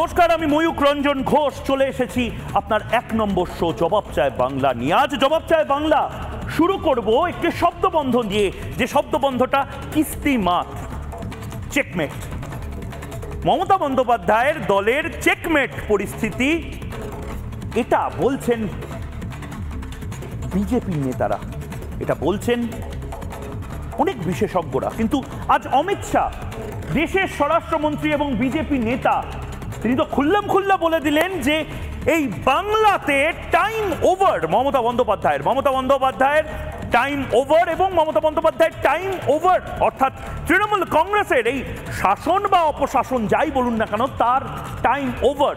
নমস্কার, আমি ময়ূক রঞ্জন ঘোষ চলে এসেছি আপনার 1 নম্বর শো জবাব চায় বাংলা নিয়ে। আজ জবাব চায় বাংলা শুরু করব একটি শব্দবন্ধ দিয়ে, যে শব্দবন্ধটা কিস্তিমাত, চেকমেট। মমতা বন্দ্যোপাধ্যায়ের দলের চেকমেট পরিস্থিতি, এটা বলছেন বিজেপি নেতারা, এটা বলছেন অনেক বিশেষজ্ঞরা। কিন্তু আজ অমিত শাহ, দেশের স্বরাষ্ট্রমন্ত্রী এবং বিজেপি নেতা, তিনি তো খুল্লা বলে দিলেন যে এই বাংলাতে টাইম ওভার মমতা বন্দ্যোপাধ্যায়ের টাইম ওভার, এবং মমতা বন্দ্যোপাধ্যায়ের টাইম ওভার অর্থাৎ তৃণমূল কংগ্রেসের এই শাসন বা অপশাসন যাই বলুন না কেন, তার টাইম ওভার।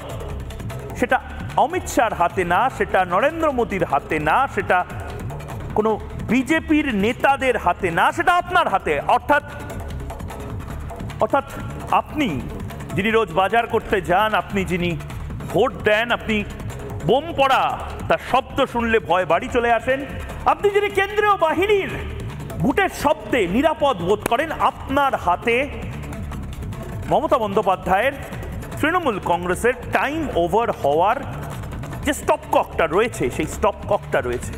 সেটা অমিত শাহর হাতে না, সেটা নরেন্দ্র মোদীর হাতে না, সেটা কোনো বিজেপির নেতাদের হাতে না, সেটা আপনার হাতে। অর্থাৎ আপনি যিনি রোজ বাজার করতে যান, আপনি যিনি ভোট দেন, আপনি বোম পড়া তার শব্দ শুনলে ভয় বাড়ি চলে আসেন, আপনি যিনি কেন্দ্রীয় বাহিনীর বুটের শব্দে নিরাপদ বোধ করেন, আপনার হাতে মমতা বন্দ্যোপাধ্যায়ের তৃণমূল কংগ্রেসের টাইম ওভার হওয়ার যে স্টপককটা রয়েছে, সেই স্টপককটা রয়েছে।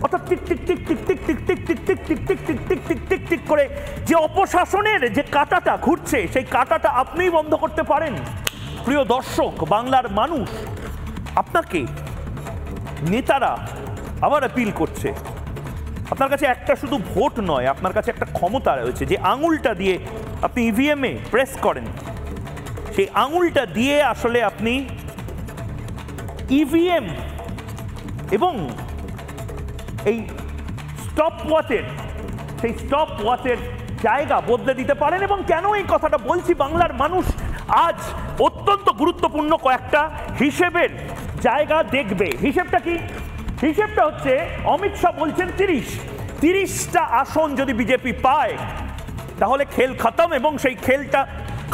অর্থাৎ tick tick tick tick tick tick tick tick tick tick tick tick tick tick tick tick করে যে অপশাসনের যে কাঁটাটা ঘুরছে, সেই কাঁটাটা আপনিই বন্ধ করতে পারেন। প্রিয় দর্শক, বাংলার মানুষ আপনাকে, নেতারা আবার অ্যাপিল করছে। আপনার কাছে একটা শুধু ভোট নয়, আপনার কাছে একটা ক্ষমতা রয়েছে, যে আঙুলটা দিয়ে আপনি ইভিএমে প্রেস করেন, সেই আঙুলটা দিয়ে আসলে আপনি ইভিএম এবং এই স্টপ ওয়াচের জায়গা বদলে দিতে পারেন। এবং কেন এই কথাটা বলছি, বাংলার মানুষ আজ অত্যন্ত গুরুত্বপূর্ণ কয়েকটা হিসেবের জায়গা দেখবে। হিসেবটা কি? হিসেবটা হচ্ছে অমিত শাহ বলছেন 30টা আসন যদি বিজেপি পায় তাহলে খেল খতম, এবং সেই খেলটা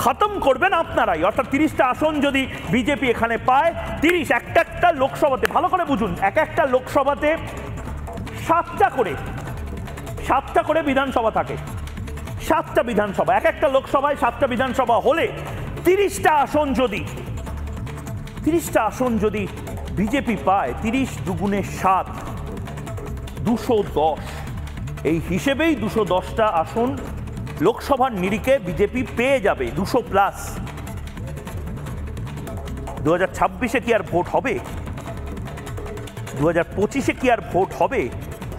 খতম করবেন আপনারাই। অর্থাৎ 30টা আসন যদি বিজেপি এখানে পায়, 30 একটা লোকসভাতে, ভালো করে বুঝুন, একটা লোকসভাতে 7টা করে বিধানসভা থাকে, 7টা বিধানসভা, একটা লোকসভায় 7টা বিধানসভা হলে 30টা আসন যদি বিজেপি পায়, 30 দুগুণে 7, 210। এই হিসেবেই 210টা আসন লোকসভার নিরিখে বিজেপি পেয়ে যাবে, 200+। 2026-এ কি আর ভোট হবে? 2025-এ কি আর ভোট হবে?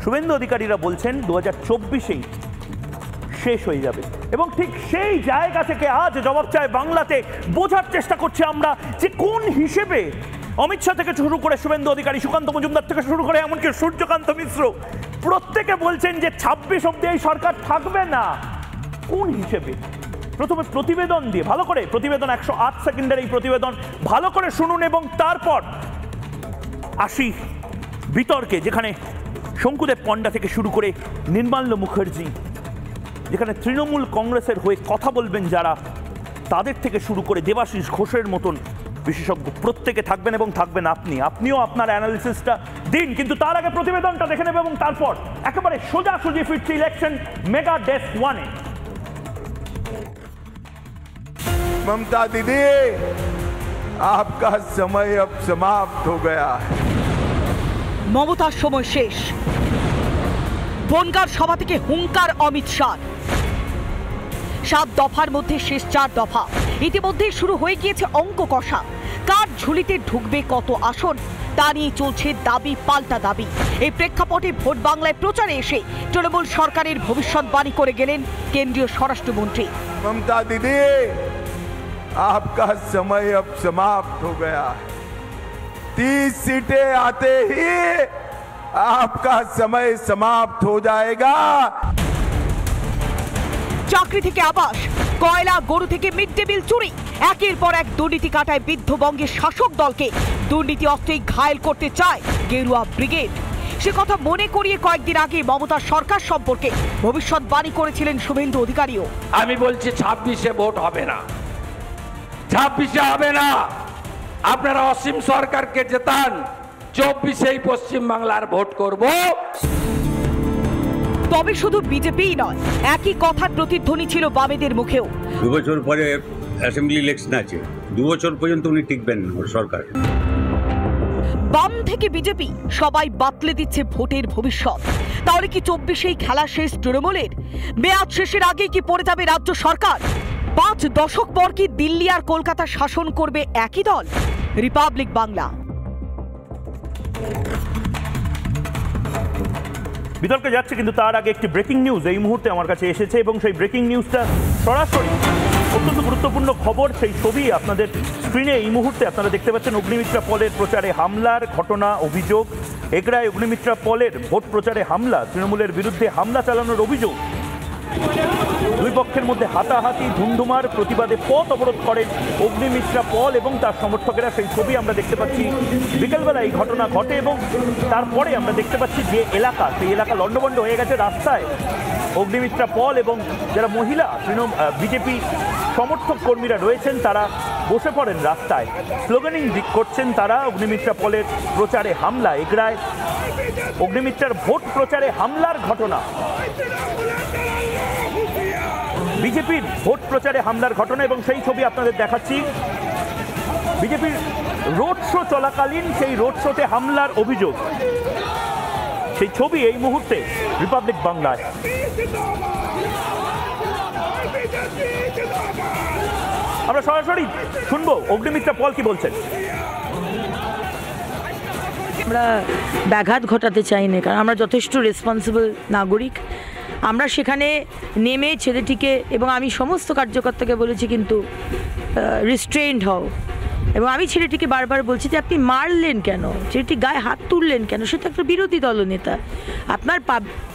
শুভেন্দু অধিকারীরা বলছেন 2024-এই শেষ হয়ে যাবে। এবং ঠিক সেই জায়গা থেকে আজ জবাব চায় বাংলাতে বোঝার চেষ্টা করছি আমরা যে কোন হিসেবে অমিত শাহ থেকে শুরু করে শুভেন্দু অধিকারী, সুকান্ত মজুমদার থেকে শুরু করে এমনকি সূর্যকান্ত মিশ্র, প্রত্যেকে বলছেন যে 26 অব্দি এই সরকার থাকবে না। কোন হিসেবে? প্রথমে প্রতিবেদন দিয়ে, ভালো করে প্রতিবেদন, 108 সেকেন্ডের এই প্রতিবেদন ভালো করে শুনুন, এবং তারপর আসি বিতর্কে, যেখানে শঙ্কুদেব পণ্ডা থেকে শুরু করে নির্মাল্য মুখার্জি, যেখানে তৃণমূল কংগ্রেসের হয়ে কথা বলবেন যারা, তাদের থেকে শুরু করে দেবাশিস ঘোষের মতন বিশেষজ্ঞ, প্রত্যেকে থাকবেন এবং থাকবেন আপনিও আপনার অ্যানালিসিসটা দিন। কিন্তু তার আগে প্রতিবেদনটা দেখে নেবে, এবং তারপর একেবারে সোজাসুজি ফিরছে ইলেকশন মেগা ডেস্ক 1-এ। ममता दीदी, आपका समय अब समाप्त हो गया है। মমতার সময় শেষ। বনগাঁর সভা থেকে হুঙ্কার অমিত শাহ। 7 দফার মধ্যে শেষ 4 দফা। ইতিমধ্যে শুরু হয়ে গিয়েছে অঙ্ক কষা। কার ঝুলিতে ঢুকবে কত আসন, তা নিয়ে চলছে দাবি পাল্টা দাবি। এই প্রেক্ষাপটে ভোট বাংলায় প্রচারে এসে তৃণমূল সরকারের ভবিষ্যৎবাণী করে গেলেন কেন্দ্রীয় স্বরাষ্ট্রমন্ত্রী। ममता दीदी, आपका समय अब समाप्त हो गया है। 30 सीटें आते ही आपका समय समाप्त हो जाएगा। চাকরি থেকে আবাস, কয়লা, গরু থেকে মিড ডে মিল চুরি, একের পর এক দুর্নীতি কাটায় বিদ্ধবঙ্গের শাসক দলকে দুর্নীতি অস্ত্রেই ঘায়েল করতে চায় গেরুয়া ব্রিগেড। সে কথা মনে করিয়ে কয়েকদিন আগে মমতার সরকার সম্পর্কে ভবিষ্যৎবাণী করেছিলেন শুভেন্দু অধিকারীও। আমি বলছি 26-এ ভোট হবে না, 26-এ হবে না। আপনারা অসীম সরকারকে জেতান, 24-এই পশ্চিম বাংলার ভোট করব। তবে শুধু বিজেপিই নয়, একই কথার প্রতিধ্বনি ছিল বামেদের মুখেও। 2 বছর পরে অ্যাসেম্বলি ইলেকশন আছে, 2 বছর পর্যন্ত উনি টিকবেন ওর সরকার। বাম থেকে বিজেপি সবাই বাতলে দিচ্ছে ভোটের ভবিষ্যৎ। তাহলে কি 24এই খেলা শেষ তৃণমূলের? মেয়াদ শেষের আগে কি পড়ে যাবে রাজ্য সরকার? 5 দশক পর কি দিল্লি আর কলকাতা শাসন করবে একই দল? রিপাবলিক বাংলা। বিতর্কে যাচ্ছে, কিন্তু তার আগে একটি ব্রেকিং নিউজ এই মুহূর্তে আমার কাছে এসেছে এবং সেই ব্রেকিং নিউজটা সরাসরি অত্যন্ত গুরুত্বপূর্ণ খবর। সেই ছবি আপনাদের স্ক্রিনে এই মুহূর্তে আপনারা দেখতে পাচ্ছেন। অগ্নিমিত্রা পলের প্রচারে হামলার ঘটনা, অভিযোগ। এগরায় অগ্নিমিত্রা পলের ভোট প্রচারে হামলা, তৃণমূলের বিরুদ্ধে হামলা চালানোর অভিযোগ। দুই পক্ষের মধ্যে হাতাহাতি, ধুন্ধুমার, প্রতিবাদে পথ অবরোধ করেন অগ্নিমিত্রা পল এবং তার সমর্থকেরা। সেই ছবি আমরা দেখতে পাচ্ছি। বিকেলবেলা এই ঘটনা ঘটে এবং তারপরে আমরা দেখতে পাচ্ছি যে এলাকা, সেই এলাকা লণ্ডভণ্ড হয়ে গেছে। রাস্তায় অগ্নিমিত্রা পল এবং যারা মহিলা বিজেপি সমর্থক কর্মীরা রয়েছেন তারা বসে পড়েন রাস্তায়, স্লোগানিং করছেন তারা। অগ্নিমিত্রা পলের প্রচারে হামলা, এগরায় অগ্নিমিত্রার ভোট প্রচারে হামলার ঘটনা, বিজেপির ভোট প্রচারে হামলার ঘটনা এবং সেই ছবি আপনাদের দেখাচ্ছি। বিজেপির রোড শো চলাকালীন সেই রোড শোতে হামলার অভিযোগ, সেই ছবি এই মুহূর্তে রিপাবলিক বাংলায়। আমরা সরাসরি শুনবো অগ্নিমিত্রা পল কি বলছেন। আমরা ব্যাঘাত ঘটাতে চাই না, কারণ আমরা যথেষ্ট রেসপন্সিবল নাগরিক। আমরা সেখানে নেমে ছেলেটিকে এবং আমি সমস্ত কার্যকর্তাকে বলেছি কিন্তু রিস্ট্রেইনড হও, এবং আমি ছেলেটিকে বারবার বলছি যে আপনি মারলেন কেন, ছেলেটি গায়ে হাত তুললেন কেন? সে তো একটা বিরোধী দলনেতা, আপনার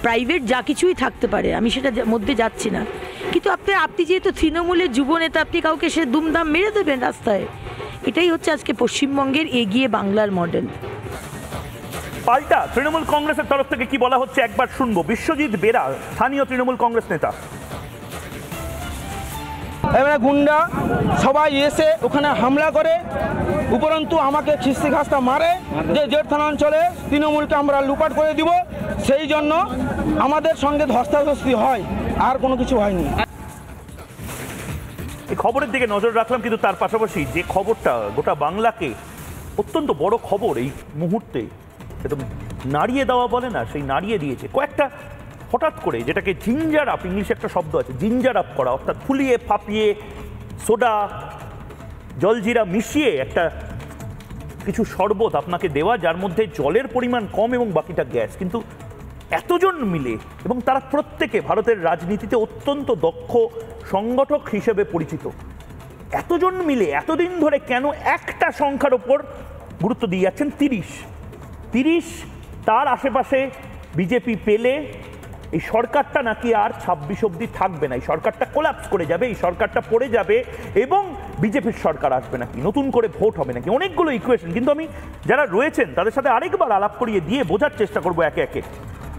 প্রাইভেট যা কিছুই থাকতে পারে, আমি সেটা মধ্যে যাচ্ছি না, কিন্তু আপনি যেহেতু তৃণমূলের যুবনেতা, আপনি কাউকে সে দুমদাম মেরে দেবেন রাস্তায়? এটাই হচ্ছে আজকে পশ্চিমবঙ্গের এগিয়ে বাংলার মডেল। পাল্টা তৃণমূল কংগ্রেসের তরফ থেকে কি বলা হচ্ছে একবার শুনবো। বিশ্বজিৎ বেরা, স্থানীয় তৃণমূল কংগ্রেস নেতা। এবারে গুন্ডা সবাই এসে ওখানে হামলা করে, উপরন্তু আমাকে খিস্তি খাস্তা মারে যে জেট থানা অঞ্চলে তৃণমূলকে আমরা লুকাট করে দিব, সেই জন্য আমাদের সঙ্গে ধস্তাধস্তি হয়, আর কোনো কিছু হয়নি। এই খবরের দিকে নজর রাখলাম, কিন্তু তার পাশাপাশি যে খবরটা গোটা বাংলাকে অত্যন্ত বড় খবর এই মুহূর্তে, একদম নাড়িয়ে দেওয়া বলে না, সেই নাড়িয়ে দিয়েছে কয়েকটা হঠাৎ করে, যেটাকে জিঞ্জার আপ, ইংলিশে একটা শব্দ আছে জিঞ্জার আপ করা, অর্থাৎ ফুলিয়ে ফাঁপিয়ে সোডা জলজিরা মিশিয়ে একটা কিছু শরবত আপনাকে দেওয়া, যার মধ্যে জলের পরিমাণ কম এবং বাকিটা গ্যাস, কিন্তু এতজন মিলে, এবং তারা প্রত্যেকে ভারতের রাজনীতিতে অত্যন্ত দক্ষ সংগঠক হিসেবে পরিচিত, এতজন মিলে এতদিন ধরে কেন একটা সংখ্যার ওপর গুরুত্ব দিয়ে যাচ্ছেন? 30, তার আশেপাশে বিজেপি পেলে এই সরকারটা নাকি আর 26 অবধি থাকবে না, এই সরকারটা কোলাপস করে যাবে, এই সরকারটা পড়ে যাবে এবং বিজেপির সরকার আসবে নাকি, নতুন করে ভোট হবে নাকি, অনেকগুলো ইকুয়েশন। কিন্তু আমি যারা রয়েছেন তাদের সাথে আরেকবার আলাপ করিয়ে দিয়ে বোঝার চেষ্টা করবো একে একে।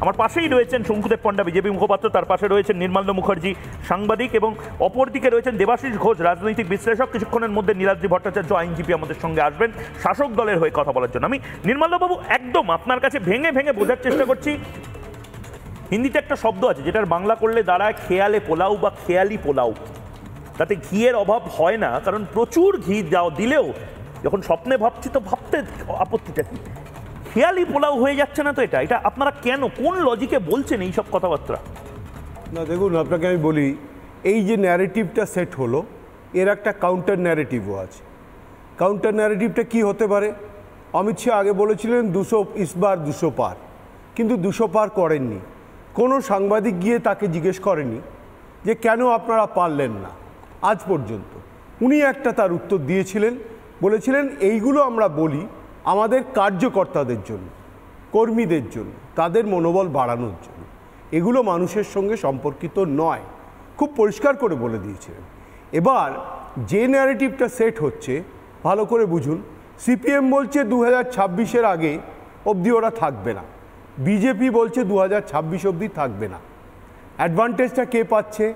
আমার পাশেই রয়েছেন শঙ্কুদেব পণ্ডা, বিজেপি মুখপাত্র, তার পাশে রয়েছেন নির্মল মুখার্জি, সাংবাদিক, এবং অপরদিকে রয়েছেন দেবাশিস ঘোষ, রাজনৈতিক বিশ্লেষক। কিছুক্ষণের মধ্যে নীলাদ্রি ভট্টাচার্য, আইনজীবী, আমাদের সঙ্গে আসবেন শাসক দলের হয়ে কথা বলার জন্য। আমি নির্মলবাবু একদম আপনার কাছে ভেঙে ভেঙে বোঝার চেষ্টা করছি। হিন্দিতে একটা শব্দ আছে যেটার বাংলা করলে দাঁড়ায় খেয়ালে পোলাও বা খেয়ালি পোলাও। তাতে ঘিয়ের অভাব হয় না, কারণ প্রচুর ঘি দিলেও যখন স্বপ্নে ভাবছি তো ভাবতে আপত্তিটা কি, খেয়ালি পোলাও হয়ে যাচ্ছে না তো? এটা আপনারা কেন, কোন লজিকে বলছেন এই সব কথাবার্তা? না দেখুন, আপনাকে আমি বলি, এই যে ন্যারেটিভটা সেট হলো, এর একটা কাউন্টার ন্যারেটিভও আছে। কাউন্টার ন্যারেটিভটা কি হতে পারে? অমিত শাহ আগে বলেছিলেন 200 ইস বার 200 পার, কিন্তু 200 পার করেননি। কোনো সাংবাদিক গিয়ে তাকে জিজ্ঞেস করেনি যে কেন আপনারা পারলেন না আজ পর্যন্ত। উনি একটা তার উত্তর দিয়েছিলেন, বলেছিলেন এইগুলো আমরা বলি আমাদের কার্যকর্তাদের জন্য, কর্মীদের জন্য, তাদের মনোবল বাড়ানোর জন্য, এগুলো মানুষের সঙ্গে সম্পর্কিত নয়, খুব পরিষ্কার করে বলে দিয়েছিলেন। এবার যে ন্যারেটিভটা সেট হচ্ছে ভালো করে বুঝুন। সিপিএম বলছে 2026-এর আগে অবধি ওরা থাকবে না, বিজেপি বলছে 2026 অবধি থাকবে না। অ্যাডভান্টেজটা কে পাচ্ছে?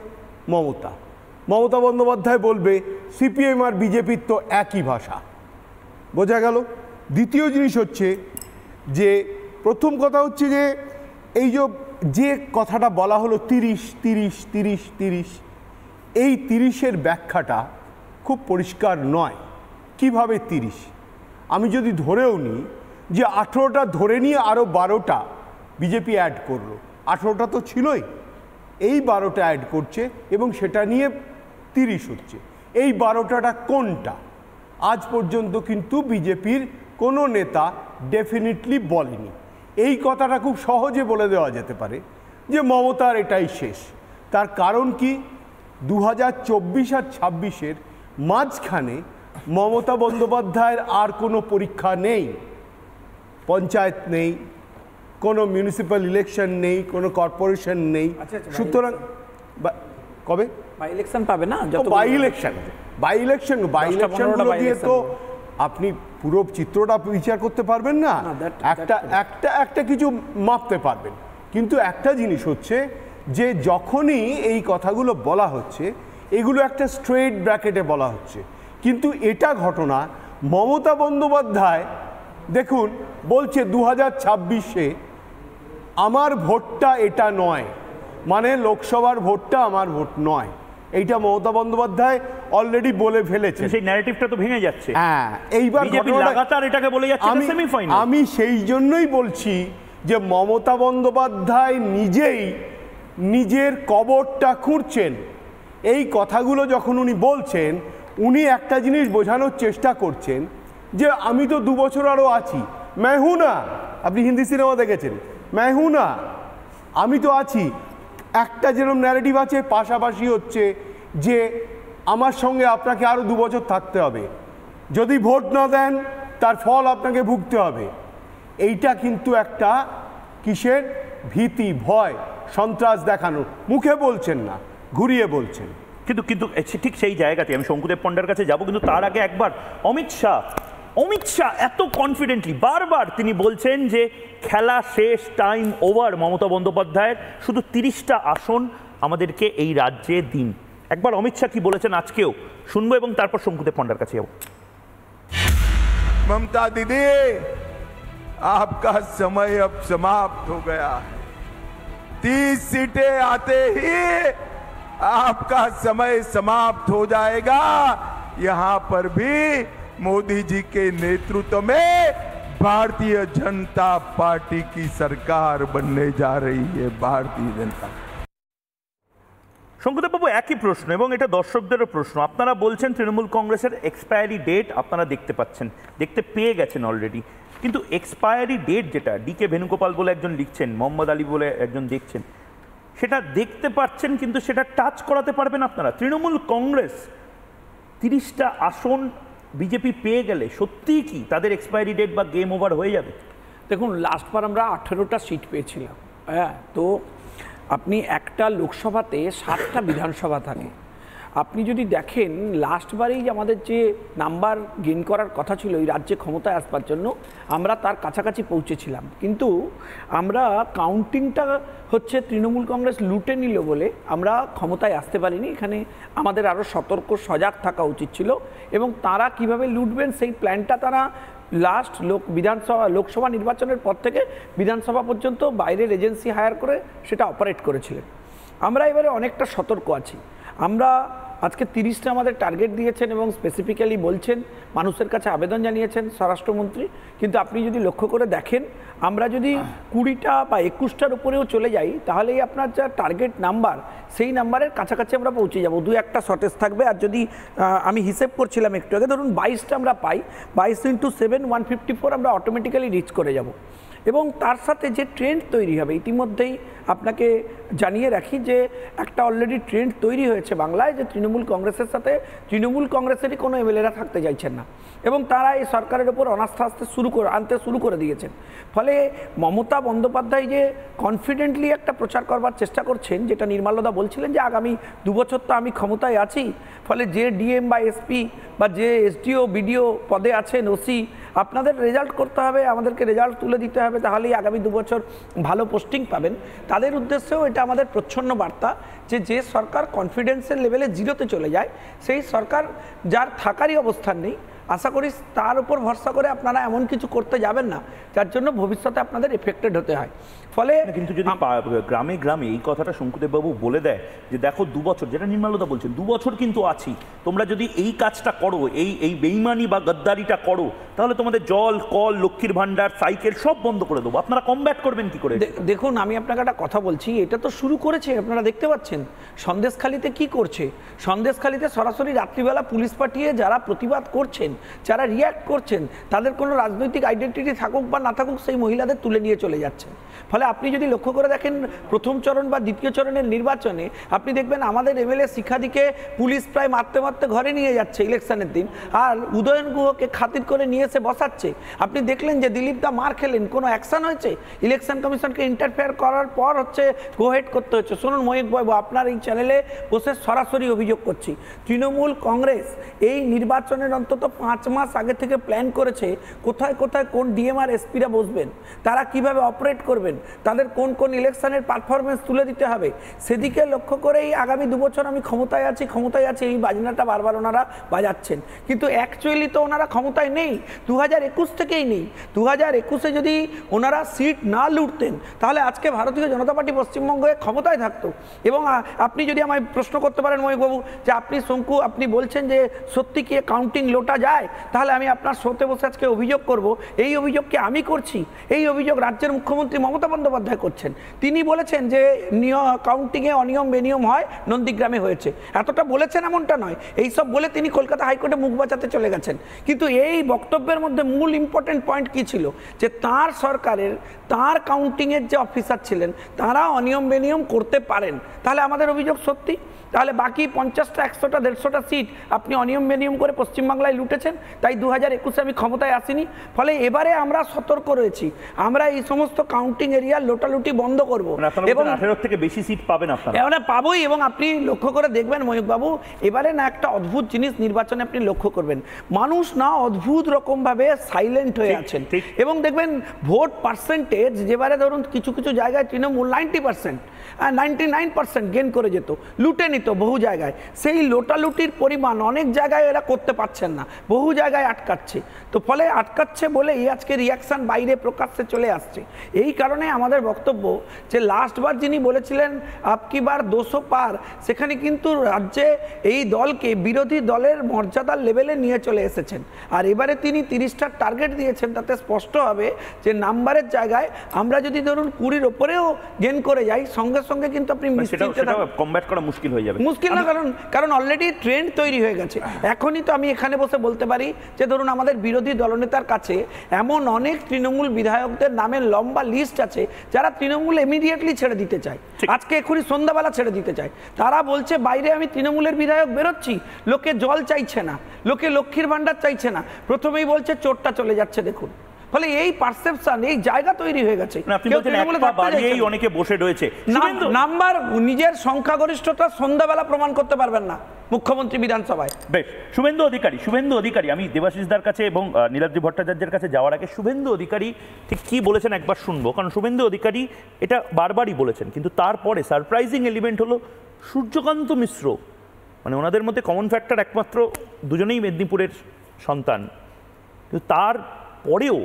মমতা বন্দ্যোপাধ্যায় বলবে সিপিএম আর বিজেপির তো একই ভাষা, বোঝা গেল। দ্বিতীয় জিনিস হচ্ছে যে, প্রথম কথা হচ্ছে যে এই যে কথাটা বলা হলো 30, এই 30-এর ব্যাখ্যাটা খুব পরিষ্কার নয়। কিভাবে 30? আমি যদি ধরেও নিই যে 18টা ধরে নিয়ে আরও 12টা বিজেপি অ্যাড করলো, 18টা তো ছিলই, এই 12টা অ্যাড করছে এবং সেটা নিয়ে 30 হচ্ছে। এই 12টাটা কোনটা? আজ পর্যন্ত কিন্তু বিজেপির কোনো নেতা ডেফিনিটলি বলেনি। এই কথাটা খুব সহজে বলে দেওয়া যেতে পারে যে মমতার এটাই শেষ। তার কারণ কি? 2024 আর 26-এর মাঝখানে মমতা বন্দ্যোপাধ্যায়ের আর কোনো পরীক্ষা নেই, পঞ্চায়েত নেই, কোনো মিউনিসিপ্যাল ইলেকশন নেই, কোনো কর্পোরেশন নেই। সুতরাং কবে বাই ইলেকশন পাবে না? বাই ইলেকশনগুলো দিয়ে তো আপনি পুরো চিত্রটা বিচার করতে পারবেন না, একটা কিছু মাপতে পারবেন। কিন্তু একটা জিনিস হচ্ছে যে যখনই এই কথাগুলো বলা হচ্ছে এগুলো একটা স্ট্রেট ব্র্যাকেটে বলা হচ্ছে, কিন্তু এটা ঘটনা মমতা বন্দ্যোপাধ্যায় দেখুন বলছে 2026-এ আমার ভোটটা এটা নয়, মানে লোকসভার ভোটটা আমার ভোট নয়, এইটা মমতা বন্দ্যোপাধ্যায় অলরেডি বলে ফেলেছে। সেই ন্যারেটিভটা তো ভেঙে যাচ্ছে। হ্যাঁ, এইবার লাগাতার এটাকে বলে যাচ্ছে সেমিফাইনাল। আমি সেই জন্যই বলছি যে মমতা বন্দ্যোপাধ্যায় নিজেই নিজের কবরটা খুঁড়ছেন। এই কথাগুলো যখন উনি বলছেন, উনি একটা জিনিস বোঝানোর চেষ্টা করছেন যে আমি তো 2 বছর আরও আছি, মেহু না। আপনি হিন্দি সিনেমা দেখেছেন, মেহু না, আমি তো আছি। একটা যেরকম ন্যারেটিভ আছে, পাশাপাশি হচ্ছে যে আমার সঙ্গে আপনাকে আরও 2 বছর থাকতে হবে, যদি ভোট না দেন তার ফল আপনাকে ভুগতে হবে। এইটা কিন্তু একটা কিসের ভীতি, ভয়, সন্ত্রাস দেখানো, মুখে বলছেন না, ঘুরিয়ে বলছেন। কিন্তু ঠিক সেই জায়গাতে আমি শঙ্কুদেব পণ্ডার কাছে যাব, কিন্তু তার আগে একবার অমিত শাহ এত কনফিডেন্টলি বারবার তিনি বলছেন যে খেলা শেষ, টাইম ওভার মমতা বন্দ্যোপাধ্যায়ের, শুধু 30টা আসন আমাদেরকে এই রাজ্যে দিন। একবার অমিত শাহ কি বলেছেন আজকেও শুনবো এবং তারপর শঙ্কুদেব পণ্ডার কাছে যাব। ममता दीदी, आपका समय अब समाप्त हो गया है। 30 सीटें आते ही आपका समय समाप्त हो जाएगा। यहां पर भी मोदी जी के नेतृत्व में भारतीय जनता पार्टी की सरकार बनने जा रही है। भारतीय जनता শঙ্কুদেব বাবু, একই প্রশ্ন এবং এটা দর্শকদেরও প্রশ্ন। আপনারা বলছেন তৃণমূল কংগ্রেসের এক্সপায়ারি ডেট আপনারা দেখতে পেয়ে গেছেন অলরেডি, কিন্তু এক্সপায়ারি ডেট যেটা ডিকে ভেনুগোপাল বলে একজন লিখছেন, মোহাম্মদ আলী বলে একজন দেখছেন, সেটা দেখতে পাচ্ছেন কিন্তু সেটা টাচ করাতে পারবেন আপনারা। তৃণমূল কংগ্রেস 30টা আসন বিজেপি পেয়ে গেলে সত্যিই কি তাদের এক্সপায়ারি ডেট বা গেম ওভার হয়ে যাবে? দেখুন, লাস্টবার আমরা 18টা সিট পেয়েছিলাম। হ্যাঁ, তো আপনি একটা লোকসভাতে 7টা বিধানসভা থাকে। আপনি যদি দেখেন লাস্টবারেই আমাদের যে নাম্বার গেইন করার কথা ছিল এই রাজ্যে ক্ষমতায় আসবার জন্য, আমরা তার কাছাকাছি পৌঁছেছিলাম, কিন্তু আমরা কাউন্টিংটা হচ্ছে তৃণমূল কংগ্রেস লুটে নিল বলে আমরা ক্ষমতায় আসতে পারিনি। এখানে আমাদের আরও সতর্ক সজাগ থাকা উচিত ছিল এবং তারা কিভাবে লুটবেন সেই প্ল্যানটা তারা লাস্ট লোকসভা নির্বাচনের পর থেকে বিধানসভা পর্যন্ত বাইরের এজেন্সি হায়ার করে সেটা অপারেট করেছিলেন। আমরা এবারে অনেকটা সতর্ক আছি। আমরা আজকে 30টা আমাদের টার্গেট দিয়েছেন এবং স্পেসিফিক্যালি বলছেন, মানুষের কাছে আবেদন জানিয়েছেন স্বরাষ্ট্রমন্ত্রী, কিন্তু আপনি যদি লক্ষ্য করে দেখেন আমরা যদি 20টা বা 21টার উপরেও চলে যাই তাহলেই আপনার যা টার্গেট নাম্বার সেই নাম্বারের কাছাকাছি আমরা পৌঁছে যাব। 2-1টা শর্টেজ থাকবে। আর যদি আমি হিসেব করছিলাম একটু আগে, ধরুন 22টা আমরা পাই, 22 × 7 154 আমরা অটোমেটিক্যালি রিচ করে যাব। এবং তার সাথে যে ট্রেন্ড তৈরি হবে, ইতিমধ্যেই আপনাকে জানিয়ে রাখি যে একটা অলরেডি ট্রেন্ড তৈরি হয়েছে বাংলায় যে তৃণমূল কংগ্রেসের সাথে তৃণমূল কংগ্রেসেরই কোনো এমএলএরা থাকতে চাইছেন না এবং তারা এই সরকারের ওপর অনাস্থা আনতে শুরু করে দিয়েছেন। ফলে মমতা বন্দ্যোপাধ্যায় যে কনফিডেন্টলি একটা প্রচার করবার চেষ্টা করছেন, যেটা নির্মলদা বলছিলেন যে আগামী 2 বছর তো আমি ক্ষমতায় আছি, ফলে যে ডিএম বা এসপি বা যে এসডিও বিডিও পদে আছেন, ওসি, আপনাদের রেজাল্ট করতে হবে, আমাদেরকে রেজাল্ট তুলে দিতে হবে, তাহলেই আগামী 2 বছর ভালো পোস্টিং পাবেন। তাদের উদ্দেশ্যেও এটা আমাদের প্রচ্ছন্ন বার্তা যে সরকার কনফিডেন্সের লেভেলে 0-তে চলে যায়, সেই সরকার যার থাকারই অবস্থান নেই, আশা করি তার উপর ভরসা করে আপনারা এমন কিছু করতে যাবেন না যার জন্য ভবিষ্যতে আপনাদের এফেক্টেড হতে হয়। ফলে কিন্তু যদি গ্রামে গ্রামে এই কথাটা শঙ্কুদেব বাবু বলে দেয় যে দেখো 2 বছর, যেটা নির্মলদা বলছেন 2 বছর কিন্তু আছি, তোমরা যদি এই কাজটা করো, এই বেইমানি বা গদ্দারিটা করো, তাহলে তোমাদের জল, কল, লক্ষ্মীর ভান্ডার, সাইকেল সব বন্ধ করে দেবো, আপনারা কমব্যাট করবেন কি করে? দেখুন, আমি আপনাকে একটা কথা বলছি, এটা তো শুরু করেছে, আপনারা দেখতে পাচ্ছেন সন্দেশখালিতে কি করছে। সন্দেশখালিতে সরাসরি রাত্রিবেলা পুলিশ পাঠিয়ে যারা প্রতিবাদ করছেন, যারা রিয়্যাক্ট করছেন, তাদের কোনো রাজনৈতিক আইডেন্টিটি থাকুক বা না থাকুক, সেই মহিলাদের তুলে নিয়ে চলে যাচ্ছেন। ফলে আপনি যদি লক্ষ্য করে দেখেন প্রথম চরণ বা দ্বিতীয় চরণের নির্বাচনে আপনি দেখবেন আমাদের এমএলএ শিখাদিকে পুলিশ প্রায় মারতে মারতে ঘরে নিয়ে যাচ্ছে ইলেকশনের দিন, আর উদয়ন গুহকে খাতির করে নিয়ে এসে বসাচ্ছে। আপনি দেখলেন যে দিলীপ দা মার খেলেন, কোনো অ্যাকশন হয়েছে? ইলেকশন কমিশনকে ইন্টারফেয়ার করার পর হচ্ছে গোহেড করতে হচ্ছে। শুনুন মহিক বাবু, আপনার এই চ্যানেলে বসে সরাসরি অভিযোগ করছি, তৃণমূল কংগ্রেস এই নির্বাচনের অন্তত 5 মাস আগে থেকে প্ল্যান করেছে কোথায় কোথায় কোন ডিএম আর এসপিরা বসবেন, তারা কিভাবে অপারেট করবেন, তাদের কোন কোন ইলেকশনের পারফরমেন্স তুলে দিতে হবে, সেদিকে লক্ষ্য করেই আগামী 2 বছর আমি ক্ষমতায় আছি এই বাজনাটা বারবার ওনারা বাজাচ্ছেন। কিন্তু অ্যাকচুয়ালি তো ওনারা ক্ষমতায় নেই, 2021 থেকেই নেই। 2021-এ যদি ওনারা সিট না লুটতেন তাহলে আজকে ভারতীয় জনতা পার্টি পশ্চিমবঙ্গে ক্ষমতায় থাকতো। এবং আপনি যদি আমায় প্রশ্ন করতে পারেন মহিবাবু যে আপনি শঙ্কু, আপনি বলছেন যে সত্যি কি কাউন্টিং লোটা যায়, তাহলে আমি আপনার শোতে বসে আজকে অভিযোগ করব। এই অভিযোগ কি আমি করছি? এই অভিযোগ রাজ্যের মুখ্যমন্ত্রী মমতা বন্দ্যোপাধ্যায় করছেন। তিনি বলেছেন যে কাউন্টিংয়ে অনিয়ম বেনিয়ম হয়, নন্দীগ্রামে হয়েছে, এতটা বলেছেন এমনটা নয়। এইসব বলে তিনি কলকাতা হাইকোর্টে মুখ বাঁচাতে চলে গেছেন। কিন্তু এই বক্তব্যের মধ্যে মূল ইম্পর্টেন্ট পয়েন্ট কি ছিল, যে তার সরকারের তার কাউন্টিংয়ের যে অফিসার ছিলেন তারা অনিয়ম বেনিয়ম করতে পারেন। তাহলে আমাদের অভিযোগ সত্যি, তাহলে বাকি 50টা 100টা 150টা সিট আপনি অনিয়ম বেনিয়ম করে পশ্চিমবাংলায় লুটেছেন, তাই 2021-এ আমি ক্ষমতায় আসিনি। ফলে এবারে আমরা সতর্ক রয়েছি, আমরা এই সমস্ত কাউন্টিং এরিয়া লোটালুটি বন্ধ করব এবং 18 থেকে বেশি সিট পাবেন আপনারা। এবারে পাবোই। এবং আপনি লক্ষ্য করে দেখবেন ময়ূক বাবু, এবারে না একটা অদ্ভুত জিনিস নির্বাচনে আপনি লক্ষ্য করবেন, মানুষ না অদ্ভুত রকমভাবে সাইলেন্ট হয়ে আছেন। এবং দেখবেন ভোট পার্সেন্টেজ যেবারে ধরুন কিছু কিছু জায়গায় তৃণমূল 90% 99% গেন করে যেত, লুটে নিত বহু জায়গায়, সেই লোটালুটির পরিমাণ অনেক জায়গায় এরা করতে পারছেন না, বহু জায়গায় আটকাচ্ছে। তো ফলে আটকাচ্ছে বলে এই আজকে রিয়াকশান বাইরে প্রকাশ্যে চলে আসছে। এই কারণে আমাদের বক্তব্য যে লাস্টবার যিনি বলেছিলেন আপকি বার 200 পার, সেখানে কিন্তু রাজ্যে এই দলকে বিরোধী দলের মর্যাদার লেভেলে নিয়ে চলে এসেছেন। আর এবারে তিনি 30টার টার্গেট দিয়েছেন, তাতে স্পষ্ট হবে যে নাম্বারের জায়গায় আমরা যদি ধরুন 20-র ওপরেও গেন করে যাই, সঙ্গে সঙ্গে কিন্তু আপনি কমব্যাট করা মুশকিল হয়ে যাবে। মুশকিল না, কারণ অলরেডি ট্রেন্ড তৈরি হয়ে গেছে। এখনই তো আমি এখানে বসে বলতে পারি যে ধরুন আমাদের বিরোধী দলনেতার কাছে এমন অনেক তৃণমূল বিধায়কদের নামের লম্বা লিস্ট আছে যারা তৃণমূল ইমিডিয়েটলি ছেড়ে দিতে চায়, আজকে এখনই সন্ধ্যাবেলা ছেড়ে দিতে চায়। তারা বলছে বাইরে আমি তৃণমূলের বিধায়ক বেরোচ্ছি, লোকে জল চাইছে না, লোকে লক্ষ্মীর ভান্ডার চাইছে না, প্রথমেই বলছে চোরটা চলে যাচ্ছে। দেখুন, ফলে এই পারসেপশন, এই জায়গা তৈরি হয়ে গেছে। অনেকে বসে রয়েছে, নাম্বার নিজের সংখ্যাগরিষ্ঠতা সন্ধ্যাবেলা প্রমাণ করতে পারবেন না মুখ্যমন্ত্রী বিধানসভায়। বেশ, শুভেন্দু অধিকারী, আমি দেবাশিসদার কাছে এবং নীলাদ্রি ভট্টাচার্যের কাছে যাওয়ার আগে শুভেন্দু অধিকারী ঠিক কি বলেছেন একবার শুনবো, কারণ শুভেন্দু অধিকারী এটা বারবারই বলেছেন। কিন্তু তারপরে সারপ্রাইজিং এলিমেন্ট হলো সূর্যকান্ত মিশ্র, মানে ওনাদের মধ্যে কমন ফ্যাক্টর একমাত্র দুজনেই মেদিনীপুরের সন্তান, কিন্তু তার পরেও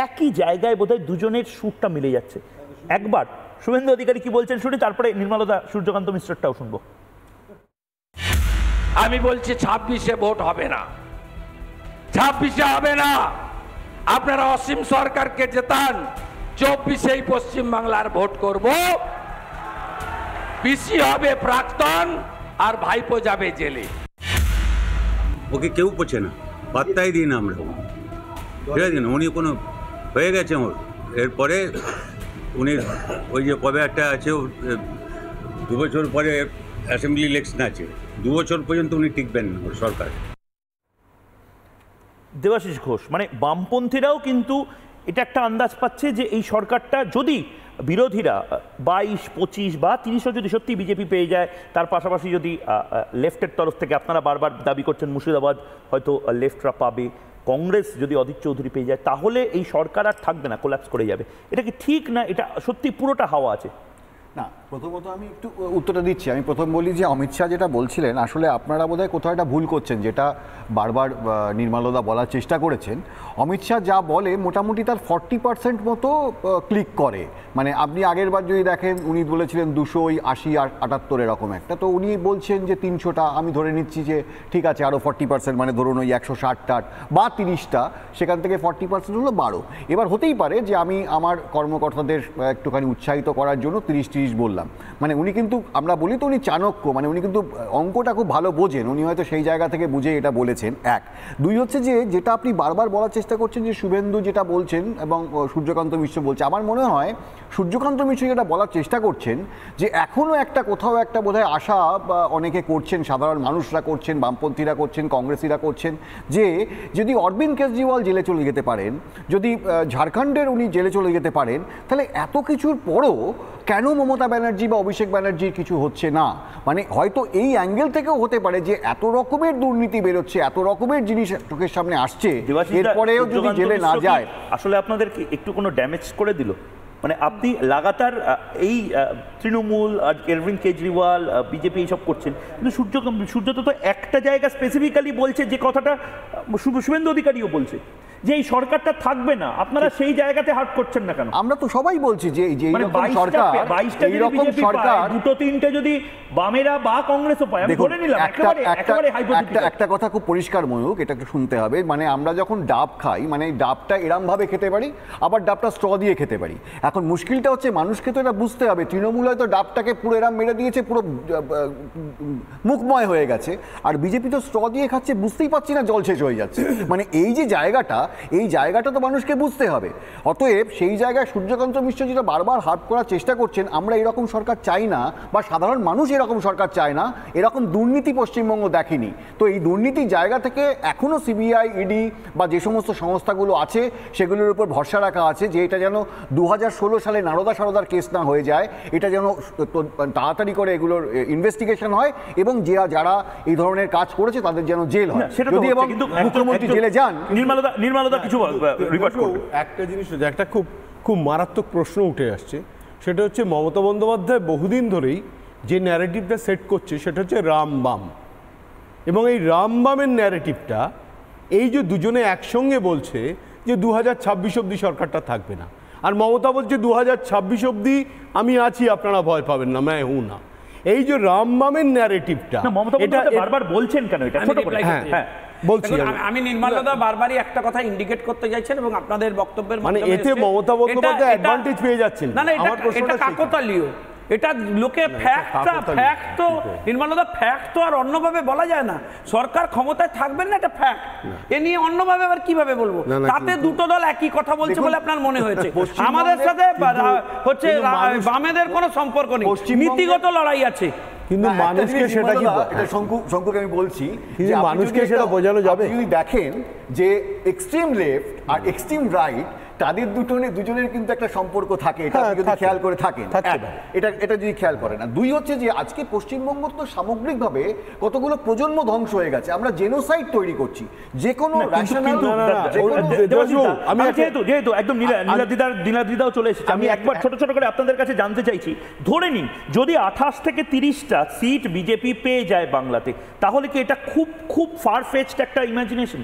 একই জায়গায় বোধহয় দুজনের সুরটা মিলে যাচ্ছে। একবার শুভেন্দু অধিকারী কি বলছেন শুনি, তারপরে নির্মলদা সূর্যকান্ত মিশ্রটাও শুনবো। আমি বলছি 26-এ ভোট হবে না, 26-এ হবে না। আপনারা অসীম সরকারকে জেতান, 24-এই পশ্চিমবাংলার ভোট করব। পিসি হবে প্রাক্তন, আর ভাইপো যাবে জেলে। ওকে কেউ পোছে না, পাত্তাই দিই না আমরা, ঠিক আছে না? উনি কোনো হয়ে গেছে ওর, এরপরে উনি ওই যে কবে একটা আছে 2 বছর পরে অ্যাসেম্বলি ইলেকশন আছে, 2 বছর পর্যন্ত উনি টিকবেন ওর সরকার। দেবাশিস ঘোষ, মানে বামপন্থীরাও কিন্তু এটা একটা আন্দাজ পাচ্ছে যে এই সরকারটা যদি বিরোধীরা 22, 25 বা 30ও যদি সত্যি বিজেপি পেয়ে যায়, তার পাশাপাশি যদি লেফটের তরফ থেকে আপনারা বারবার দাবি করছেন মুর্শিদাবাদ হয়তো লেফটরা পাবে, কংগ্রেস যদি অধীর চৌধুরী পেয়ে যায়, তাহলে এই সরকার আর থাকবে না, কোল্যাপস করে যাবে। এটা কি ঠিক না? এটা সত্যি পুরোটা হাওয়া আছে না। প্রথমত আমি একটু উত্তরটা দিচ্ছি। আমি প্রথম বলি যে অমিত শাহ যেটা বলছিলেন, আসলে আপনারা বোধহয় কোথাও একটা ভুল করছেন, যেটা বারবার নির্মলদা বলার চেষ্টা করেছেন। অমিত শাহ যা বলে মোটামুটি তার 40% মতো ক্লিক করে। মানে আপনি আগের বার যদি দেখেন, উনি বলেছিলেন 280 আর 78 এরকম একটা, তো উনি বলছেন যে 300টা, আমি ধরে নিচ্ছি যে ঠিক আছে আরও 40%, মানে ধরুন ওই 160টা বা 30টা, সেখান থেকে 40% হলো 12। এবার হতেই পারে যে আমি আমার কর্মকর্তাদের একটুখানি উৎসাহিত করার জন্য 30-30 বললাম। মানে উনি কিন্তু, আমরা বলি তো উনি চাণক্য, মানে উনি কিন্তু অঙ্কটা খুব ভালো বোঝেন, উনি হয়তো সেই জায়গা থেকে বুঝে এটা বলেছেন। এক, দুই হচ্ছে যে যেটা আপনি বারবার বলার চেষ্টা করছেন যে শুভেন্দু যেটা বলছেন এবং সূর্যকান্ত মিশ্র বলছে, আমার মনে হয় সূর্যকান্ত মিশ্র যেটা বলার চেষ্টা করছেন যে এখনও একটা কোথাও একটা বোধহয় আশা অনেকে করছেন, সাধারণ মানুষরা করছেন, বামপন্থীরা করছেন, কংগ্রেসিরা করছেন, যে যদি অরবিন্দ কেজরিওয়াল জেলে চলে যেতে পারেন, যদি ঝাড়খণ্ডের উনি জেলে চলে যেতে পারেন, তাহলে এত কিছুর পরও কেন মমতা ব্যানার্জি বা অভিষেক ব্যানার্জির কিছু হচ্ছে না। মানে হয়তো এই অ্যাঙ্গেল থেকেও হতে পারে যে এত রকমের দুর্নীতি বেরোচ্ছে, এত রকমের জিনিস চোখের সামনে আসছে, এরপরেও যদি জেলে না যায়। আসলে আপনাদেরকে একটু কোনো ড্যামেজ করে দিল? মানে আপনি লাগাতার এই তৃণমূল, অরবিন্দ কেজরিওয়াল, বিজেপি এইসব করছেন, কিন্তু সূর্যত তো একটা জায়গা স্পেসিফিক্যালি বলছে, যে কথাটা শুভেন্দু অধিকারীও বলছে, যে এই সরকারটা থাকবে না। আপনারা সেই জায়গাতে হাত করছেন না কেন? আমরা তো সবাই বলছি যে এইরকম সরকার, 22টা যদি বিজেপি পায়, 2-3টে যদি বামেরা বা কংগ্রেসও পায়, আমি ধরে নিলাম একেবারে হাইপোথেটিক্যাল। একটা কথা খুব পরিষ্কার ময়ূক, এটা একটু শুনতে হবে। মানে আমরা যখন ডাব খাই, মানে ডাবটা এরম ভাবে খেতে পারি, আবার ডাবটা স্ট্র দিয়ে খেতে পারি। এখন মুশকিলটা হচ্ছে মানুষকে তো এটা বুঝতে হবে, তৃণমূল হয়তো ডাবটাকে পুরো এরম মেরে দিয়েছে, পুরো মুখময় হয়ে গেছে, আর বিজেপি তো স্ট্র দিয়ে খাচ্ছে, বুঝতেই পারছি না, জল শেষ হয়ে যাচ্ছে। মানে এই যে জায়গাটা, এই জায়গাটা তো মানুষকে বুঝতে হবে। অতএব সেই জায়গায় সূর্যকান্ত মিশ্র যেটা বারবার হার্প করার চেষ্টা করছেন, আমরা এরকম সরকার চাই না, বা সাধারণ মানুষ এরকম সরকার চায় না, এরকম দুর্নীতি পশ্চিমবঙ্গ দেখেনি। তো এই দুর্নীতির জায়গা থেকে এখনও সিবিআই, ইডি বা যে সমস্ত সংস্থাগুলো আছে সেগুলোর উপর ভরসা রাখা আছে যে এটা যেন 2016 সালে নারদা সারদার কেস না হয়ে যায়, এটা যেন তাড়াতাড়ি করে এগুলোর ইনভেস্টিগেশন হয়, এবং যারা এই ধরনের কাজ করেছে তাদের যেন জেল হয়। যদি এবং মুখ্যমন্ত্রী জেলে যান। নির্মলদা কিছু একটা জিনিস, একটা খুব খুব মারাত্মক প্রশ্ন উঠে আসছে, সেটা হচ্ছে মমতা বন্দ্যোপাধ্যায় বহুদিন ধরেই যে ন্যারেটিভটা সেট করছে সেটা হচ্ছে রামবাম, এবং এই রামবামের ন্যারেটিভটা এই যে দুজনে একসঙ্গে বলছে যে 2026 অবধি সরকারটা থাকবে না, আর মমতা বলছে 2026 অবধি আমি আছি, আপনারা ভয় পাবেন না, मैं हूं না। এই যে রামবামের ন্যারেটিভটা এটা বারবার বলছেন কেন? এটা ছোট করে হ্যাঁ বলছি। আমি নির্মলদা বারবারই একটা কথা ইন্ডিকেট করতে চাইছেন, এবং আপনাদের বক্তব্যের মানে এতে মমতা বন্দ্যোপাধ্যায় অ্যাডভান্টেজ পেয়ে যাচ্ছেন। না, এটা কাকতালীয়, এটা লোকে ফ্যাক্ট তো নির্মলদা, ফ্যাক্ট তো আর অন্যভাবে বলা যায় না। সরকার ক্ষমতায় থাকবেন না, এটা ফ্যাক্ট। এ নিয়ে অন্যভাবে আবার কিভাবে বলবো? তাতে দুটো দল একই কথা বলছে বলে আপনার মনে হয়েছে। আমাদের সাথে হচ্ছে বামেদের কোনো সম্পর্ক নেই, নীতিগত লড়াই আছে। কিন্তু মানুষকে সেটা কি, এটা শঙ্কুকে আমি বলছি, কিন্তু মানুষকে সেটা বোঝানো যাবে। যদি দেখেন যে এক্সট্রিম লেফট আর এক্সট্রিম রাইট, তাদের দুজনের কিন্তু একটা সম্পর্ক থাকে, এটা যদি খেয়াল করে থাকেন, এটা যদি খেয়াল করে না। দুই হচ্ছে যে আজকে পশ্চিমবঙ্গ তো সামগ্রিকভাবে কতগুলো প্রজন্ম ধ্বংস হয়ে গেছে, আমরা জেনোসাইড তৈরি করছি। যে কোনো আমি যেহেতু একদম নীলাদিদাও চলে এসেছে, আমি একবার ছোট ছোট করে আপনাদের কাছে জানতে চাইছি, ধরে নিন যদি 28 থেকে 30টা সিট বিজেপি পেয়ে যায় বাংলাতে, তাহলে কি এটা খুব খুব ফারফেচড একটা ইমাজিনেশন?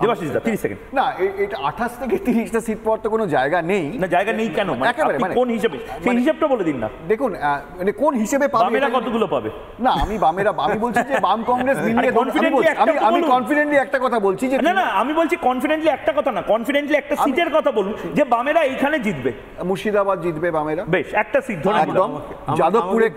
দেবাশিস দা 30 সেকেন্ড। না, এটা 28 থেকে 30টা সিট পাওয়ার তো কোনো জায়গা নেই। না, জায়গা নেই কেন? মানে কোন হিসেবে? সেই হিসাবটা বলে দিন না। দেখুন, মানে কোন হিসেবে পাবে, বামেরা কতগুলো পাবে? না, আমি বলছি যে বাম কংগ্রেস মিলিয়ে আমি কনফিডেন্টলি একটা কথা বলছি যে না, আমি বলছি কনফিডেন্টলি একটা কথা না, কনফিডেন্টলি একটা সিটের কথা বলুন যে বামেরা এইখানে জিতবে। মুর্শিদাবাদ জিতবে বামেরা, বেশ, একটা সিট ধরে একদম। যাদবপুরে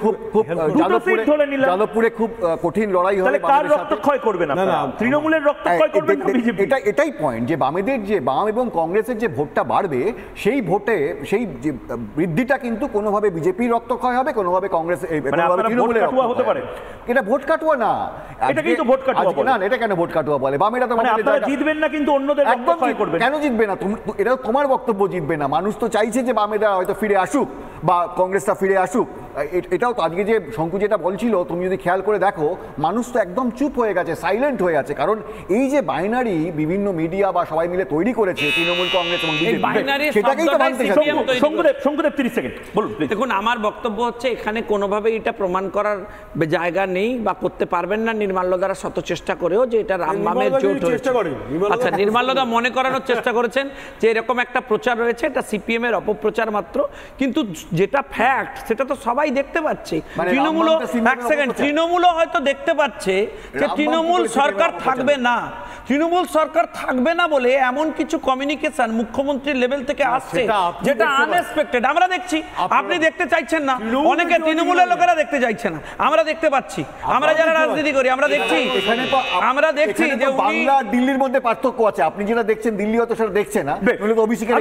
খুব কঠিন লড়াই হবে। তাহলে কার রক্তক্ষয় করবে না? তৃণমূলের রক্তক্ষয় করবে না বিজেপি? এটাই পয়েন্ট, যে বামেদের যে বাম এবং কংগ্রেসের যে ভোটটা বাড়বে, সেই ভোটে সেই যে বৃদ্ধিটা কিন্তু কোনোভাবে বিজেপির রক্তক্ষয় হবে, কোনোভাবে কংগ্রেস, তৃণমূলের হতে পারে। এটা ভোট কাটুয়া না, এটা কিন্তু ভোট কাটুয়া বলে না। এটা কেন ভোট কাটুয়া বলে? বামেরা তো আপনারা জিতবেন না, কিন্তু অন্যদের রক্তক্ষয় করবেন। কেন জিতবে না? এটা তোমার বক্তব্য, জিতবে না। মানুষ তো চাইছে যে বামেরা হয়তো ফিরে আসুক বা কংগ্রেসটা ফিরে আসুক, এটাও তো আজকে যে শঙ্কু যেটা বলছিল, তুমি যদি খেয়াল করে দেখো, মানুষ তো একদম চুপ হয়ে গেছে, সাইলেন্ট হয়ে আছে। কারণ এই যে বাইনারি বিভিন্ন মিডিয়া বা সবাই মিলে তৈরি করেছে তৃণমূল কংগ্রেস এবং বিজেপি, সেটাকেই তো মানতে হবে। শঙ্কুদেব 30 সেকেন্ড বলুন। দেখুন, আমার বক্তব্য হচ্ছে এখানে কোনোভাবেই এটা প্রমাণ করার জায়গা নেই বা করতে পারবেন না নির্মাল্যদারা শত চেষ্টা করেও যে এটা রামবামের জোট হয়েছে। আচ্ছা, নির্মাল্যদা মনে করানোর চেষ্টা করেছেন যে এরকম একটা প্রচার রয়েছে, এটা সিপিএম এর অপপ্রচার মাত্র, কিন্তু যেটা ফ্যাক্ট সেটা তো সবাই দেখতে পাচ্ছে। তৃণমূলও এক সেকেন্ড, তৃণমূলও হয়তো দেখতে পাচ্ছে যে তৃণমূল সরকার থাকবে না, তৃণমূল সরকার থাকবে না বলে এমন কিছু কমিউনিকেশন মুখ্যমন্ত্রীর লেভেল থেকে আসছে যেটা আনএক্সপেক্টেড। আমরা দেখছি, আপনি দেখতে চাইছেন না, অনেকে তৃণমূলের লোকেরা দেখতে চাইছে না, আমরা দেখতে পাচ্ছি, আমরা যারা রাজনীতি করি আমরা দেখছি, আমরা দেখছি যে বাংলা দিল্লির মধ্যে পার্থক্য আছে। আপনি যেটা দেখছেন দিল্লি হয়তো সেটা দেখছে না। অভিষেকের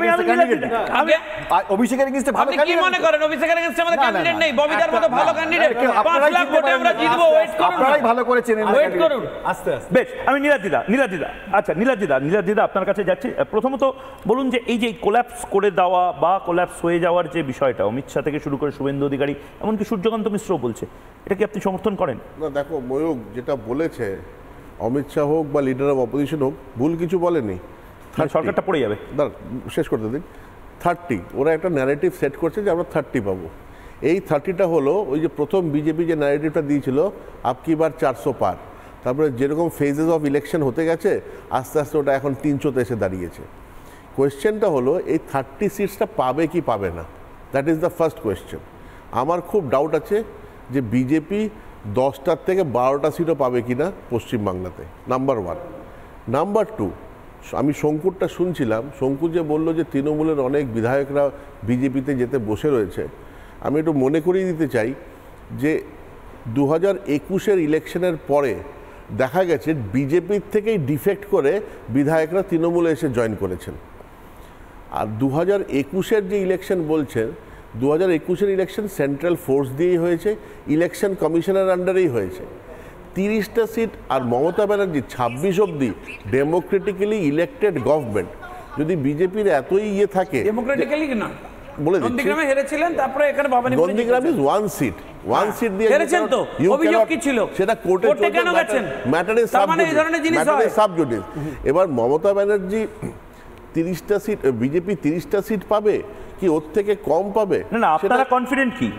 এগেইনস্টে ভালো ক্যান্ডিডেট, কি মনে করেন অভিষেকের এগেইনস্টে আমাদের ক্যান্ডিডেট নেই? ববিদার মতো ভালো ক্যান্ডিডেট 5 লাখ ভোটে আমরা জিতবো, ওয়েট করুন, আপনারাই ভালো করেছেন, ওয়েট করুন আস্তে আস্তে। বেশ, আমি নীলাদিদা, আচ্ছা নীলাদিদা আপনার কাছে যাচ্ছি। প্রথমত বলুন যে এই যে কোল্যাপস করে দেওয়া বা কোল্যাপস হয়ে যাওয়ার যে বিষয়টা, অমিত শাহ থেকে শুরু করে শুভেন্দু অধিকারী এমনকি সূর্যকান্ত মিশ্রও বলছে, এটা কি আপনি সমর্থন করেন? না দেখো, ময়ূক যেটা বলেছে, অমিত শাহ হোক বা লিডার অফ অপোজিশন হোক, ভুল কিছু বলেনি। সরকারটা পড়ে যাবে, শেষ করতে দিন। 30 ওরা একটা ন্যারেটিভ সেট করছে যে আমরা 30 পাবো। এই 30টা হলো ওই যে প্রথম বিজেপি যে ন্যারেটিভটা দিয়েছিল আপকি বার 400 পার, তারপরে যেরকম ফেজেস অফ ইলেকশন হতে গেছে আস্তে আস্তে ওটা এখন 300তে এসে দাঁড়িয়েছে। কোয়েশ্চেনটা হলো এই 30 সিটসটা পাবে কি পাবে না, that is the first question. আমার খুব ডাউট আছে যে বিজেপি 10টার থেকে 12টা সিটও পাবে কি না পশ্চিমবাংলাতে, নাম্বার 1। নাম্বার 2, আমি শঙ্কুরটা শুনছিলাম, শঙ্কু যে বলল যে তৃণমূলের অনেক বিধায়করা বিজেপিতে যেতে বসে রয়েছে, আমি একটু মনে করিয়ে দিতে চাই যে 2021-এর ইলেকশনের পরে দেখা গেছে বিজেপির থেকেই ডিফেক্ট করে বিধায়করা তৃণমূলে এসে জয়েন করেছেন। আর 2021-এর যে ইলেকশন বলছেন, 2021-এর ইলেকশন সেন্ট্রাল ফোর্স দিয়েই হয়েছে, ইলেকশন কমিশনের আন্ডারেই হয়েছে। 30টা সিট আর মমতা ব্যানার্জি 26 অবধি ডেমোক্রেটিক্যালি ইলেক্টেড গভর্নমেন্ট। যদি বিজেপির এতই ইয়ে থাকে, ডেমোক্রেটিক্যালি না বলে দিচ্ছি, নন্দীগ্রামে হেরেছিলেন, তারপরে এখানে Bhabani Nandigram is 1 seat, 1 seat দিয়ে হেরেছেন তো অভিযোগ কি ছিল? সেটা কোর্টে কেন গেছেন? Matter is sub judice. এবার মমতা ব্যানার্জি 30টা সিট, বিজেপি 30টা সিট পাবে কি ওর থেকে কম পাবে? না, আপনারা কনফিডেন্ট কি?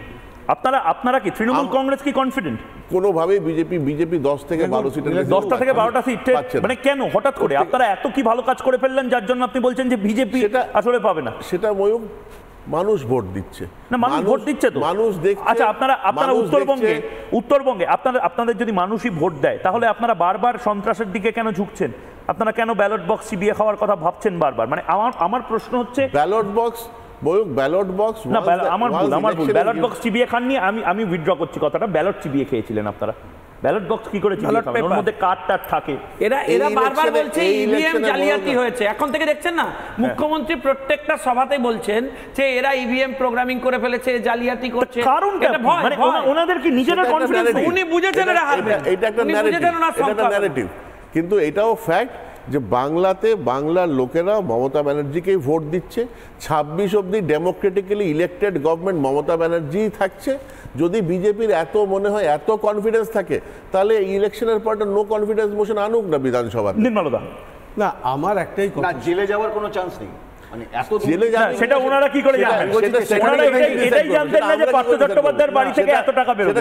আপনারা কি তৃণমূল কংগ্রেস কি কনফিডেন্ট? কোনোভাবেই বিজেপি 10 থেকে 12 সিট, 10টা থেকে 12টা সিট মানে কেন হঠাৎ করে? আপনারা এত কি ভালো কাজ করে ফেললেন যার জন্য আপনি বলছেন যে বিজেপি আসলে পাবে না? সেটা ময়ূক মানুষ ভোট দিচ্ছে না, মানুষ ভোট দিচ্ছে তো, মানুষ দেখছে। আচ্ছা, আপনারা উত্তরবঙ্গে আপনাদের যদি মানুষই ভোট দেয়, তাহলে আপনারা বারবার সন্ত্রাসের দিকে কেন ঝুঁকছেন? আপনারা কেন ব্যালট বক্স চিবিয়ে খাওয়ার কথা ভাবছেন বারবার? মানে আমার প্রশ্ন হচ্ছে ব্যালট বক্স ব্যালট বক্স না, আমার ভুল, ব্যালট বক্স চিবিয়ে খাননি, আমি উইথড্র করছি কথাটা। ব্যালট চিবিয়ে খেয়েছিলেন আপনারা। ব্যালট বক্স কি করে চিবিয়ে খাবেন? ওর মধ্যে কার্ড থাকে। এরা বারবার বলছে ইভিএম জালিয়াতি হয়েছে। এখন থেকে দেখছেন না, মুখ্যমন্ত্রী প্রত্যেকটা সভাতেই বলছেন যে এরা ইভিএম প্রোগ্রামিং করে ফেলেছে, জালিয়াতি করছে। কারণটা মানে ওনাদের কি নিজেরা কনফিডেন্স নেই? উনি বুঝেছেন এরা হারবে, এটা একটা ন্যারেটিভ। কিন্তু এটাও ফ্যাক্ট যে বাংলার লোকেরা মমতা ব্যানার্জিকেই ভোট দিচ্ছে। 26 অবধি ডেমোক্রেটিক্যালি ইলেক্টেড গভর্নমেন্ট মমতা ব্যানার্জিই থাকছে। যদি বিজেপির এত মনে হয়, এত কনফিডেন্স থাকে, তাহলে ইলেকশনের পর নো কনফিডেন্স মোশন আনুক না বিধানসভা। নির্মলদা, না, আমার একটাই কথা, জেলে যাওয়ার কোনো চান্স নেই। সেটা ওনারা কি করে জানবেন? এটাই জানতেন না যে পার্থ চট্টোপাধ্যায়ের বাড়ি থেকে এত টাকা বেরোবে।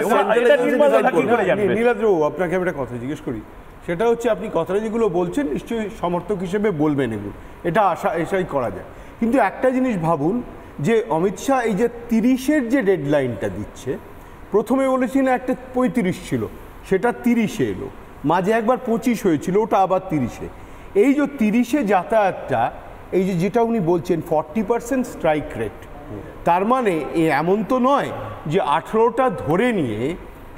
নীলাদ্রবাবু, আপনাকে আমি একটা কথা জিজ্ঞেস করি, সেটা হচ্ছে আপনি কথাটা যেগুলো বলছেন নিশ্চয়ই সমর্থক হিসেবে বলবেন, এগুলো এটা এটাই করা যায়। কিন্তু একটা জিনিস ভাবুন যে অমিত শাহ এই যে 30-এর যে ডেডলাইনটা দিচ্ছে, প্রথমে বলেছিলেন একটা 35 ছিল, সেটা 30-এ এলো, মাঝে একবার 25 হয়েছিল, ওটা আবার 30-এ। এই যে 30-এ যাতায়াতটা, এই যেটা উনি বলছেন 40% স্ট্রাইক রেট, তার মানে এমন তো নয় যে 18টা ধরে নিয়ে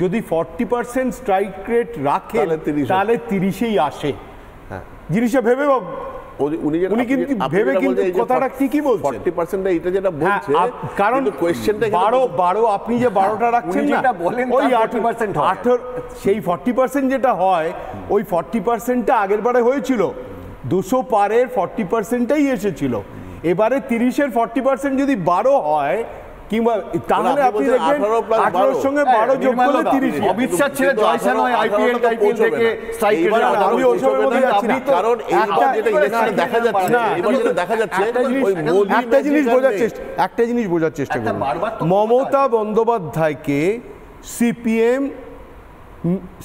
যদি 40% স্ট্রাইক রেট রাখে তাহলে 30-এই আসে। জিনিসটা ভেবে উনি কিন্তু ভেবে কিন্তু কথাটা ঠিকই বলছেন। 40% এটা যেটা বলছে, কারণ কোয়েশ্চেনটা 12 আপনি যে 12টা রাখছেন না, ওই 8 সেই 40% যেটা হয়, ওই 40%টা আগের বারে হয়েছিল, 200 পারের 40%টাই এসেছিল। এবারে 30-এর 40% যদি 12 হয়, কিংবা তাহলে আপনি দেখবেন 18 সঙ্গে 12 যোগ করলে 30। অমিত শাহ ছেড়ে জয়সা নয় আইপিএল থেকে স্ট্রাইক আমি ওই সময় মধ্যে যাচ্ছি না, কারণ এইবার যেটা ইলেকশনে দেখা যাচ্ছে না, এবার যেটা দেখা যাচ্ছে ওই মোদি একটা জিনিস বোঝার চেষ্টা করুন। মমতা বন্দ্যোপাধ্যায়কে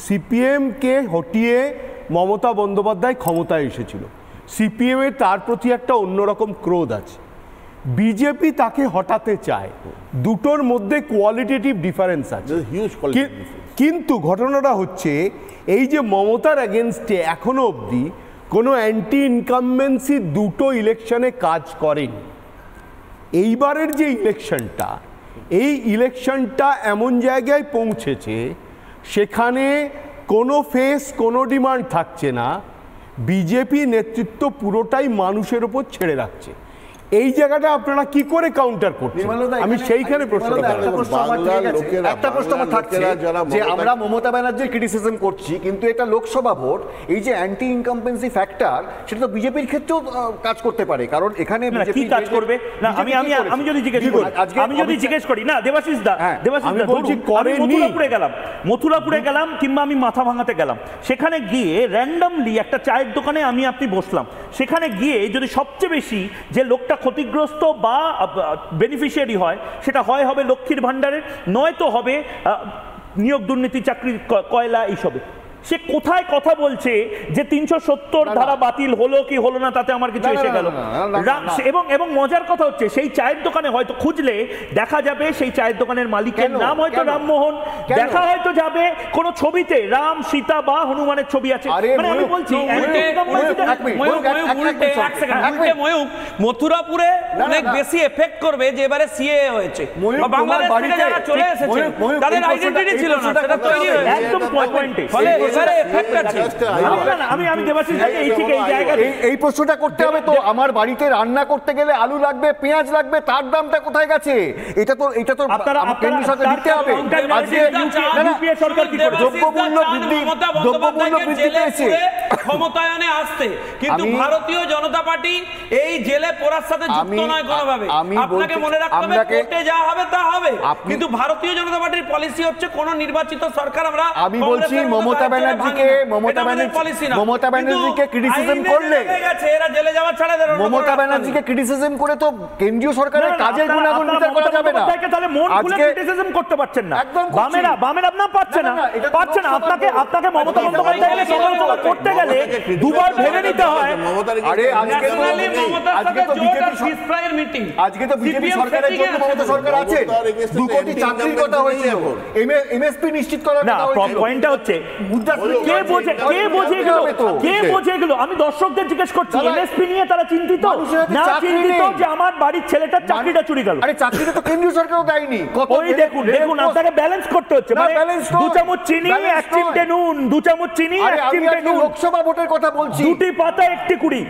সিপিএমকে হটিয়ে মমতা বন্দ্যোপাধ্যায় ক্ষমতায় এসেছিল। সিপিএমের তার প্রতি একটা অন্যরকম ক্রোধ আছে, বিজেপি তাকে হটাতে চায়, দুটোর মধ্যে কোয়ালিটেটিভ ডিফারেন্স আছে। কিন্তু ঘটনাটা হচ্ছে এই যে মমতার এগেনস্টে এখনো অবধি কোনো অ্যান্টি ইনকামবেন্সি দুটো ইলেকশনে কাজ করেনি। এইবারের যে ইলেকশনটা, এই ইলেকশনটা এমন জায়গায় পৌঁছেছে সেখানে কোনো ফেস কোনো ডিমান্ড থাকছে না, বিজেপি নেতৃত্ব পুরোটাই মানুষের ওপর ছেড়ে রাখছে। এই জায়গাটা আপনারা কি করে কাউন্টার করছেন? আমি সেইখানে একটা প্রশ্ন আমার থাকছে যে আমরা মমতা ব্যানার্জির ক্রিটিসিজম করছি, কিন্তু এটা লোকসভা ভোট, এই যে অ্যান্টি ইনকামপেন্সি ফ্যাক্টর, সেটা তো বিজেপির ক্ষেত্রেও কাজ করতে পারে, কারণ এখানে কি কাজ করবে না। আমি যদি জিজ্ঞেস করি না দেবাশিস দা, আমি বলছি মথুরাপুরে গেলাম কিংবা আমি মাথা ভাঙাতে গেলাম, সেখানে গিয়ে র্যান্ডমলি একটা চায়ের দোকানে আপনি বসলাম, সেখানে গিয়ে যদি সবচেয়ে বেশি যে লোকটা ক্ষতিগ্রস্ত বা বেনিফিশিয়ারি হয়, সেটা হবে লক্ষ্মীর ভান্ডারের, নয়তো হবে নিয়োগ দুর্নীতি, চাকরি, কয়লা, এইসবে। সে কোথায় কথা বলছে যে 370 ধারা বাতিল হলো কি হলো না তাতে আমার কিছু এসে গেল। এবং মজার কথা হচ্ছে সেই চায়ের দোকানে হয়তো খুঁজলে দেখা যাবে সেই চায়ের দোকানের মালিকের নাম হয়তো রামমোহন, দেখা হয়তো যাবে কোন ছবিতে রাম, সীতা বা হনুমানের ছবি আছে। মানে আমি বলছি মথুরাপুরে অনেক বেশি এফেক্ট করবে যে এবারে সিএ হয়েছে, বাংলাদেশ থেকে যারা চলে এসেছে তাদের আইডেন্টিটি ছিল না, সেটা তৈরি হয়েছে একদম পয়েন্টে। এই প্রশ্নটা করতে হবে তো, আমার বাড়িতে রান্না করতে গেলে আলু লাগবে, পেঁয়াজ লাগবে, তার দামটা কোথায় গেছে? এটা তো কেন্দ্র সরকার দিতে হবে। দ্রব্যমূল্য বৃদ্ধি পেয়েছে ক্ষমতায়নে আসতে, কিন্তু ভারতীয় জনতা পার্টি এই জেলে পড়ার সাথে যুক্ত নয় কোনোভাবে। আপনাকে মনে রাখতে হবে কোর্টে যা হবে তা হবে, কিন্তু ভারতীয় জনতা পার্টির পলিসি হচ্ছে কোন নির্বাচিত সরকার আমরা। আমি বলছি মমতা ব্যানার্জিকে ক্রিটিসিজম করলে, মমতা ব্যানার্জিকে ক্রিটিসিজম করে তো কেন্দ্রীয় সরকারের কাজের গুণাগুণ বিচার করা যাবে না। তাহলে মন খুলে ক্রিটিসিজম করতে পারছেন না বামেরা না, পাচ্ছে না। আপনাকে মমতা বন্দ্যোপাধ্যায়কে সমালোচনা করতে গেলে দুবার ভেবে নিতে হয়। আরে আজকে তো বিজেপি সরকারের জন্য মমতা সরকার আছে, 2 কোটি চাকরির কথা হয়েছিল, এমএসপি নিশ্চিত করার কথা হয়েছিল। পয়েন্টটা হচ্ছে কে বোঝে এগুলো? আমি দর্শকদের জিজ্ঞেস করছি, এমএসপি নিয়ে তারা চিন্তিত না চিন্তিত যে আমার বাড়ির ছেলেটার চাকরিটা চুরি গেল? আরে চাকরিটা তো কেন্দ্রীয় সরকারও দেয়নি। ওই দেখুন আপনাকে ব্যালেন্স করতে হচ্ছে, মানে 2 চামচ চিনি 1 চিমটে নুন, 2 চামচ চিনি 1 চিমটে নুন। লোকসভা ভোটের কথা বলছি, 2টি পাতা 1টি কুড়ি,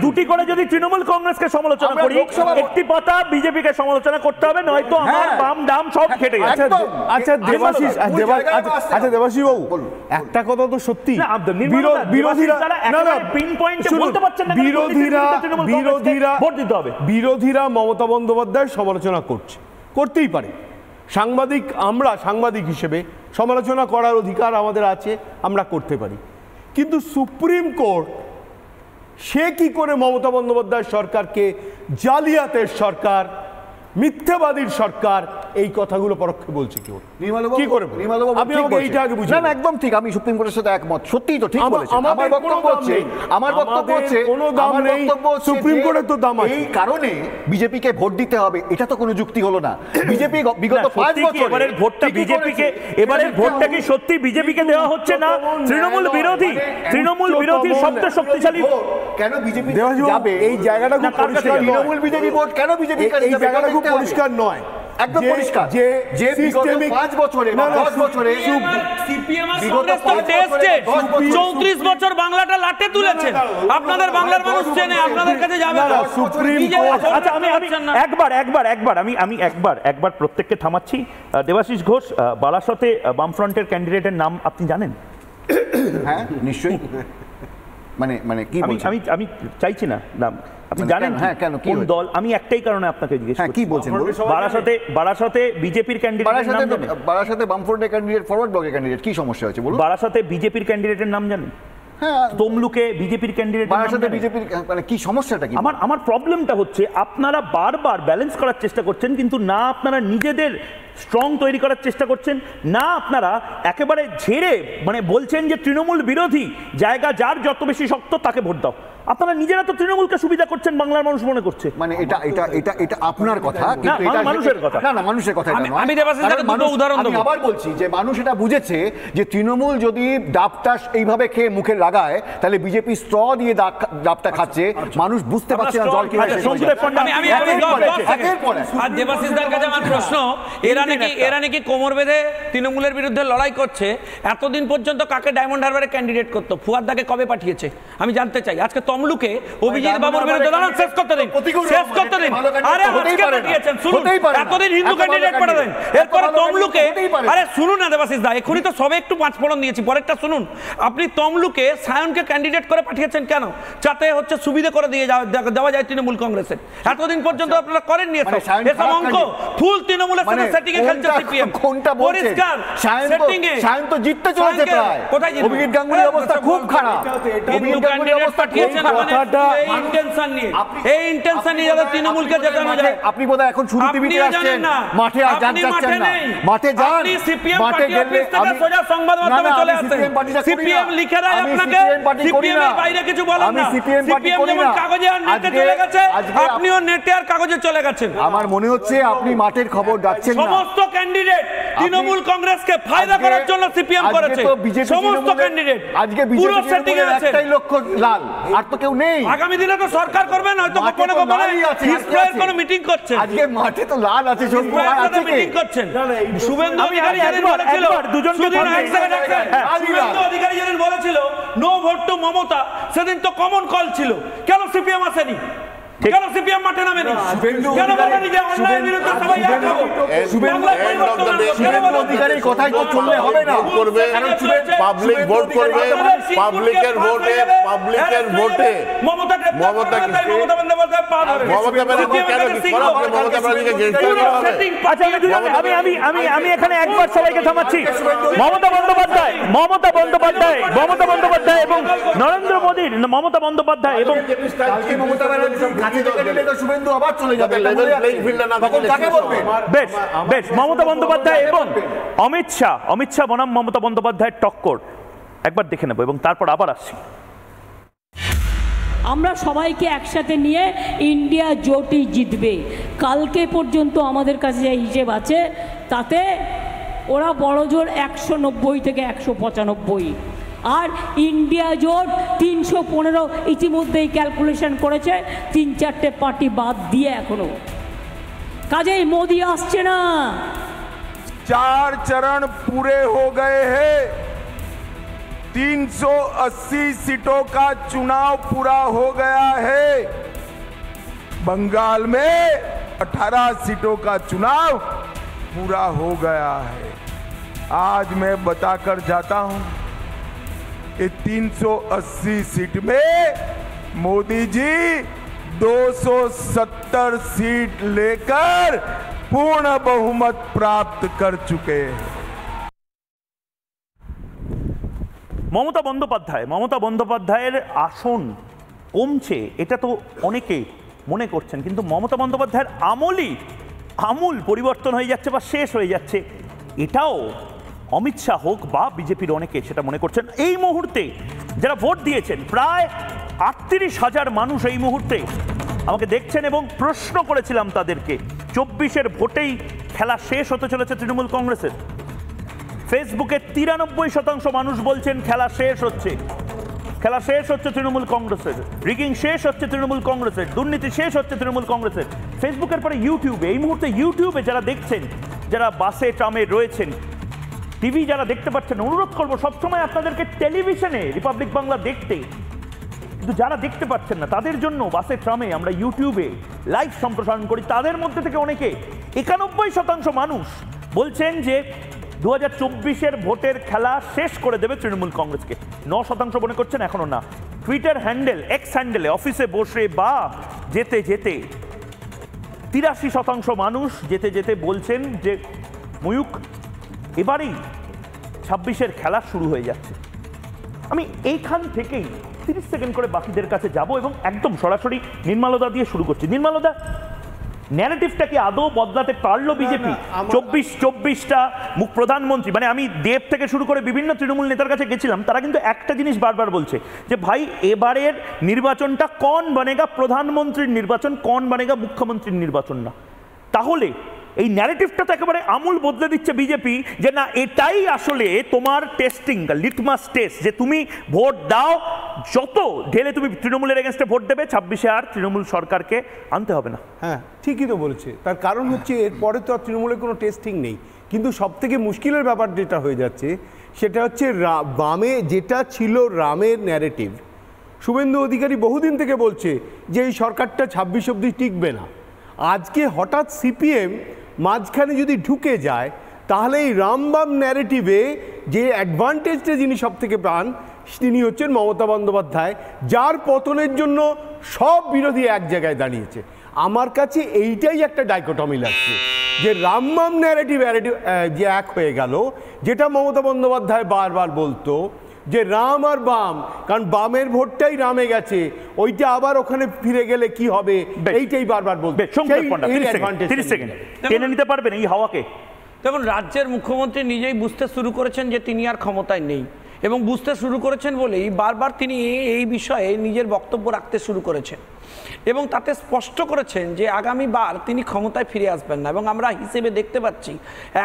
দুটি করে যদি তৃণমূল কংগ্রেসকে সমালোচনা করি, 1টি পাতা বিজেপিকে সমালোচনা করতে হবে, নয়তো আমার বাম ডাম সব খেটে যাচ্ছে। আচ্ছা দেবাশিস বাবু, একটা কথা তো সত্যি, বিরোধীরা মমতা বন্দ্যোপাধ্যায়ের সমালোচনা করতেই পারে। আমরা সাংবাদিক হিসেবে সমালোচনা করার অধিকার আমাদের আছে, আমরা করতে পারি। কিন্তু সুপ্রিম কোর্ট সে কি করে মমতা বন্দ্যোপাধ্যায় সরকারকে জালিয়াতের সরকার, মিথ্যাবাদীর সরকার, এই কথাগুলো পরোক্ষে বলছে কেউ কি করে? আপনি আমাকে এইটা আগে বুঝিয়ে না, একদম ঠিক, আমি সুপ্রিম কোর্টের সাথে একমত, সত্যিই তো ঠিক বলেছেন। আমার বক্তব্য হচ্ছে কোনো দাম নেই, সুপ্রিম কোর্টের তো দাম আছে। এই কারণে বিজেপিকে ভোট দিতে হবে, এটা তো কোনো যুক্তি হলো না। বিজেপি বিগত 5 বছর এবারের ভোটটা কি সত্যি বিজেপিকে দেওয়া হচ্ছে না? তৃণমূল বিরোধী সবচেয়ে শক্তিশালী কেন বিজেপি যাবে? এই জায়গাটা খুব পরিষ্কার, তৃণমূল বিজেপি ভোট কেন বিজেপি এই জায়গাটা খুব পরিষ্কার নয়, একদম পরিষ্কার যে বিগত 5 বছরে 10 বছরে সিপিএম আর কংগ্রেস তো টেস্টেড 34 বছর বাংলাটা লাটে তুলেছে, আপনাদের বাংলার মানুষ চেনে, আপনাদের কাছে যাবে না সুপ্রিম কোর্ট। আচ্ছা আমি একবার প্রত্যেককে থামাচ্ছি। দেবাশিস ঘোষ, বারাসতে বামফ্রন্টের ক্যান্ডিডেটের নাম আপনি জানেন? হ্যাঁ নিশ্চয়ই। মানে কি বলছেন? আমি চাইছি না নাম, আপনি জানেন হ্যাঁ কেন কোন দল? আমি একটাই কারণে আপনাকে জিজ্ঞেস করছি। কি বলছেন? বারাসাতে বিজেপির ক্যান্ডিডেটের নাম জানেন? বারাসাতে বামফ্রন্টের ক্যান্ডিডেট, ফরওয়ার্ড ব্লকের ক্যান্ডিডেট, কি সমস্যা হয়েছে বলুন? বারাসাতে বিজেপির ক্যান্ডিডেটের নাম জানেন? হ্যাঁ। তমলুকে বিজেপির ক্যান্ডিডেট, বারাসাতে বিজেপির, মানে কি সমস্যাটা কি? আমার প্রবলেমটা হচ্ছে আপনারা বারবার ব্যালেন্স করার চেষ্টা করছেন, কিন্তু না আপনারা নিজেদের স্ট্রং তৈরি করার চেষ্টা করছেন, না আপনারা একেবারে ঝেড়ে মানে বলছেন যে তৃণমূল বিরোধী জায়গা যার যত বেশি শক্ত তাকে ভোট দাও। আপনারা নিজেরা তো তৃণমূলকে সুবিধা করছেন, বাংলার মানুষ মনে করছে। মানে এটা আপনার কথা, কিন্তু এটা মানুষের কথা না, মানুষের কথা এটা নয়। আমি দেবাশিসকে দুটো উদাহরণ দেব। আমি আবার বলছি যে মানুষ এটা বুঝেছে যে তৃণমূল যদি ডাবটা এইভাবে খেয়ে মুখে লাগায় তাহলে বিজেপি স্ট্র দিয়ে ডাবটা খাচ্ছে, মানুষ বুঝতে পারছে না জল কিভাবে। আর দেবাশিসদার কাছে আমার প্রশ্ন, এরা নাকি কোমর বেঁধে তৃণমূলের বিরুদ্ধে লড়াই করছে, এতদিন পর্যন্ত কাকে ডায়মন্ড হারবারে ক্যান্ডিডেট করতো? ফুয়াদদাকে কবে পাঠিয়েছে আমি জানতে চাই। আজকে তমলুকে অভিজিৎ বাবুর বিরুদ্ধে লড়াই শেষ করতে দিন। আরে আজকে পাঠিয়েছেন, শুনুন, এতদিন হিন্দু ক্যান্ডিডেট পাঠালেন, এরপরে তমলুকে, আরে শুনুন না দেবাশিস দা, এখনই তো সবে একটু পাঁচ ফোড়ন দিয়েছি, পরেরটা শুনুন। আপনি তমলুকে সায়নকে ক্যান্ডিডেট করে পাঠিয়েছেন কেন? যাতে হচ্ছে সুবিধা করে দিয়ে দেওয়া যায় তৃণমূল কংগ্রেসের। এতদিন পর্যন্ত আপনারা করেননি এসব অঙ্ক। ফুল তৃণমূলের সাথে সেটিং এ খেলছে সিপিএম। কোনটা পরিষ্কার সেটিং এ সায়ন তো জিততে চলেছে প্রায়। কোথায় জিতবে? অভিজিৎ গাঙ্গুলির অবস্থা খুব খারাপ। অভিজিৎ গাঙ্গুলির অবস্থা ঠিক আছে, এই ইন্টেনশন নিয়ে যাতে তৃণমূলকে জেতানো যায়। আপনি বোধহয় এখন শুরু টিভিতে আসছেন, মাঠে আর যাচ্ছেন না। মাঠে যান, আপনি সিপিএম পার্টি অফিস থেকে সোজা সংবাদ মাধ্যমে চলে আসেন। সিপিএম লিখে দেয় আপনাকে, সিপিএম এর বাইরে কিছু বলেন না। সিপিএম যেমন কাগজে আর নেটে চলে গেছে, আপনিও নেটে আর কাগজে চলে গেছেন। আমার মনে হচ্ছে আপনি মাঠের খবর ডাকছেন না। সমস্ত ক্যান্ডিডেট তৃণমূল কংগ্রেসকে ফায়দা করার জন্য সিপিএম করেছে। সমস্ত ক্যান্ডিডেট আজকে পুরো সেটিং এ আছে। একটাই লক্ষ্য লাল, আর তো কেউ নেই। আগামী দিনে তো সরকার করবেন, হয়তো গোপনে গোপনে হিস্ট্রির কোনো মিটিং করছেন। আজকে মাঠে তো লাল আছে, শোভন আছে, মিটিং করছেন। শুভেন্দু অধিকারী যেদিন বলেছিল, শুভেন্দু অধিকারী যেদিন বলেছিল নো ভোট টু মমতা, সেদিন তো কমন কল ছিল। কেন সিপিএম আসেনি? কেন সিপিএম মাঠে নামেনি? কেন বলেনি যে অন্যায়ের বিরুদ্ধে সবাই এক হবো? শুভেন্দু অধিকারীর কথাই তো চললে হবে না। পাবলিক ভোট করবে, পাবলিকের ভোটে মমতা বন্দ্যোপাধ্যায় পা ধরে। আমি এখানে একবার সবাইকে থামাচ্ছি। মমতা বন্দ্যোপাধ্যায় এবং নরেন্দ্র মোদীর মমতা বন্দ্যোপাধ্যায় এবং শুভেন্দু আবার চলে যাবে। বেশ মমতা বন্দ্যোপাধ্যায় এবং অমিত শাহ বনাম মমতা বন্দ্যোপাধ্যায়ের টক্কর একবার দেখে নেব এবং তারপর আবার আসছি। আমরা সবাইকে একসাথে নিয়ে ইন্ডিয়া জোটই জিতবে। কালকে পর্যন্ত আমাদের কাছে যে হিসেব আছে তাতে ওরা বড় জোর 190 থেকে 195, আর ইন্ডিয়া জোট 315 ইতিমধ্যেই ক্যালকুলেশন করেছে, 3-4টে পার্টি বাদ দিয়ে এখনো। কাজেই মোদি আসছে না। 4 चरण पूरे हो गए हैं। 380 सीटों का चुनाव पूरा हो गया है। बंगाल में 18 सीटों का चुनाव पूरा हो गया है। आज मैं बताकर जाता हूं कि 380 सीट में मोदी जी 270 सीट लेकर पूर्ण बहुमत प्राप्त कर चुके हैं। মমতা বন্দ্যোপাধ্যায়ের আসন কমছে, এটা তো অনেকে মনে করছেন, কিন্তু মমতা বন্দ্যোপাধ্যায়ের আমূল পরিবর্তন হয়ে যাচ্ছে বা শেষ হয়ে যাচ্ছে, এটাও অমিত শাহ হোক বা বিজেপির অনেকে সেটা মনে করছেন। এই মুহূর্তে যারা ভোট দিয়েছেন প্রায় 38,000 মানুষ এই মুহূর্তে আমাকে দেখছেন এবং প্রশ্ন করেছিলাম তাদেরকে, 24-এর ভোটেই খেলা শেষ হতে চলেছে তৃণমূল কংগ্রেসের। ফেসবুকে 93% মানুষ বলছেন খেলা শেষ হচ্ছে তৃণমূল কংগ্রেসের, রিগিং শেষ হচ্ছে তৃণমূল কংগ্রেসের, দুর্নীতি শেষ হচ্ছে তৃণমূল কংগ্রেসের। ফেসবুকের পরে ইউটিউবে, এই মুহূর্তে ইউটিউবে যারা দেখছেন, যারা বাসে ট্রামে রয়েছেন, টিভি যারা দেখতে পাচ্ছেন, অনুরোধ করবো সবসময় আপনাদেরকে টেলিভিশনে রিপাবলিক বাংলা দেখতে, কিন্তু যারা দেখতে পাচ্ছেন না তাদের জন্য বাসে ট্রামে আমরা ইউটিউবে লাইভ সম্প্রসারণ করি। তাদের মধ্যে থেকে অনেকে 91% মানুষ বলছেন যে 2024-এর ভোটের খেলা শেষ করে দেবে তৃণমূল কংগ্রেসকে। 9% মনে করছেন, এখনো না। টুইটার হ্যান্ডেল, এক্স হ্যান্ডেলে অফিসে বসে বা যেতে যেতে 83% মানুষ যেতে যেতে বলছেন যে ময়ূক এবারেই 26-এর খেলা শুরু হয়ে যাচ্ছে। আমি এইখান থেকেই 30 সেকেন্ড করে বাকিদের কাছে যাব এবং একদম সরাসরি নির্মলদা দিয়ে শুরু করছি। নির্মলদা, ন্যারেটিভটা কি আদৌ বদলাতে পারলো বিজেপি? 24টা মুখ প্রধানমন্ত্রী, মানে আমি দেব থেকে শুরু করে বিভিন্ন তৃণমূল নেতার কাছে গেছিলাম, তারা কিন্তু একটা জিনিস বারবার বলছে যে ভাই এবারের নির্বাচনটা কন বানেগা প্রধানমন্ত্রীর নির্বাচন, কন বানেগা মুখ্যমন্ত্রীর নির্বাচন না। তাহলে এই ন্যারেটিভটা তো একেবারে আমূল বদলে দিচ্ছে বিজেপি, যে না এটাই আসলে তোমার টেস্টিং, লিটমাস টেস্ট, যে তুমি ভোট দাও, যত ঢেলে তুমি তৃণমূলের এগেনস্টে ভোট দেবে, 26-এ আর তৃণমূল সরকারকে আনতে হবে না। হ্যাঁ, ঠিকই তো বলেছে। তার কারণ হচ্ছে এরপরে তো আর তৃণমূলের কোনো টেস্টিং নেই। কিন্তু সব থেকে মুশকিলের ব্যাপার যেটা হয়ে যাচ্ছে সেটা হচ্ছে বামে যেটা ছিল রামের ন্যারেটিভ, শুভেন্দু অধিকারী বহুদিন থেকে বলছে যে এই সরকারটা 26 অবধি টিকবে না। আজকে হঠাৎ সিপিএম মাঝখানে যদি ঢুকে যায়, তাহলে এই রামবাম ন্যারেটিভে যে অ্যাডভান্টেজটা যিনি সব থেকে পান তিনি হচ্ছেন মমতা বন্দ্যোপাধ্যায়, যার পতনের জন্য সব বিরোধী এক জায়গায় দাঁড়িয়েছে। আমার কাছে এইটাই একটা ডাইকোটমি লাগছে, যে রামবাম ন্যারেটিভ যে এক হয়ে গেল, যেটা মমতা বন্দ্যোপাধ্যায় বারবার বলতো যে রাম আর বাম, কারণ বামের ভোটটাই রামে গেছে, ওইটা আবার ওখানে ফিরে গেলে কি হবে, এইটাই বারবার বলবে। 30 সেকেন্ড টেনে নিতে পারবেন এই হাওয়াকে? দেখুন, রাজ্যের মুখ্যমন্ত্রী নিজেই বুঝতে শুরু করেছেন যে তিনি আর ক্ষমতায় নেই, এবং বুঝতে শুরু করেছেন বলেই বারবার তিনি এই বিষয়ে নিজের বক্তব্য রাখতে শুরু করেছেন এবং তাতে স্পষ্ট করেছেন যে আগামীবার তিনি ক্ষমতায় ফিরে আসবেন না। এবং আমরা হিসেবে দেখতে পাচ্ছি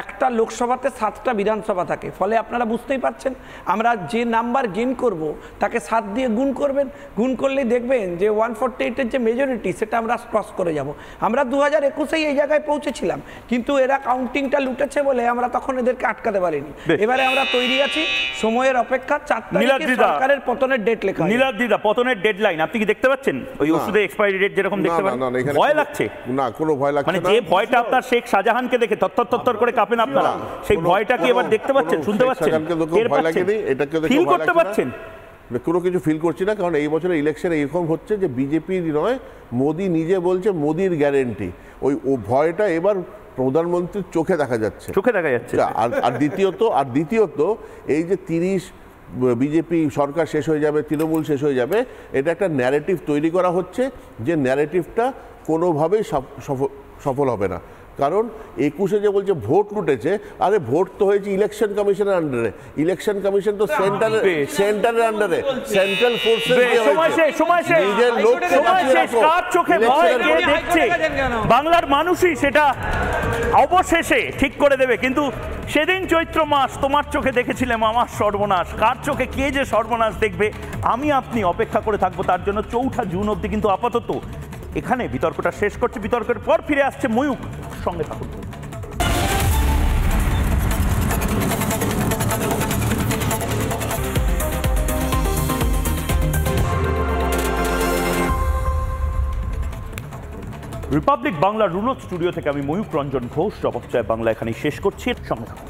একটা লোকসভাতে 7টা বিধানসভা থাকে, ফলে আপনারা বুঝতেই পারছেন আমরা যে নাম্বার গেইন করব তাকে 7 দিয়ে গুণ করবেন, গুণ করলেই দেখবেন যে 148-এর যে মেজরিটি সেটা আমরা ক্রস করে যাব। আমরা 2021-এই এই জায়গায় পৌঁছেছিলাম, কিন্তু এরা কাউন্টিংটা লুটেছে বলে আমরা তখন এদেরকে আটকাতে পারিনি। এবারে আমরা তৈরি আছি, সময়ের অপেক্ষা, 4 তারিখে সরকারের পতনের ডেট লেখা। নীলাদ্রিদা, পতনের ডেডলাইন আপনি কি দেখতে পাচ্ছেন? ওই ওষুধে এক্সপায়ারি ডেট যেরকম দেখতে পাচ্ছেন, ভয় লাগছে? না, কোনো ভয় লাগছে না। মানে যে ভয়টা আপনার শেখ শাহজাহানকে দেখে তত্তর করে কাঁপেন আপনারা, সেই ভয়টা কি এবার দেখতে পাচ্ছেন, শুনতে পাচ্ছেন, ফিল করতে পাচ্ছেন? কোনো কিছু ফিল করছি না, কারণ এই বছরের ইলেকশন এইরকম হচ্ছে যে বিজেপি নয়, মোদি নিজে বলছে মোদির গ্যারেন্টি। ওই ভয়টা এবার প্রধানমন্ত্রীর চোখে দেখা যাচ্ছে। আর দ্বিতীয়ত এই যে 30 বিজেপি সরকার শেষ হয়ে যাবে, তৃণমূল শেষ হয়ে যাবে, এটা একটা ন্যারেটিভ তৈরি করা হচ্ছে, যে ন্যারেটিভটা কোনোভাবেই সফল হবে না। কারণ 21-এ যে বলছে ভোট লুটেছে, আরে ভোট তো হয়েছে ইলেকশন কমিশনের আন্ডারে, ইলেকশন কমিশন তো সেন্টারের আন্ডারে, সেন্ট্রাল ফোর্সেস নিজের লোককে দেখছে, বাংলার মানুষই সেটা অবশেষে ঠিক করে দেবে। কিন্তু সেদিন চৈত্র মাস তোমার চোখে দেখেছিলাম আমার সর্বনাশ, কার চোখে কে যে সর্বনাশ দেখবে আমি আপনি অপেক্ষা করে থাকবো তার জন্য 4 জুন অবধি। কিন্তু আপাতত এখানে বিতর্কটা শেষ করছে, বিতর্কের পর ফিরে আসছে ময়ূক, সঙ্গে থাকুন। রিপাবলিক বাংলা রুনো স্টুডিও থেকে আমি ময়ূক রঞ্জন ঘোষ, জবাব চায় বাংলা এখানেই শেষ করছি, সঙ্গে থাকুন।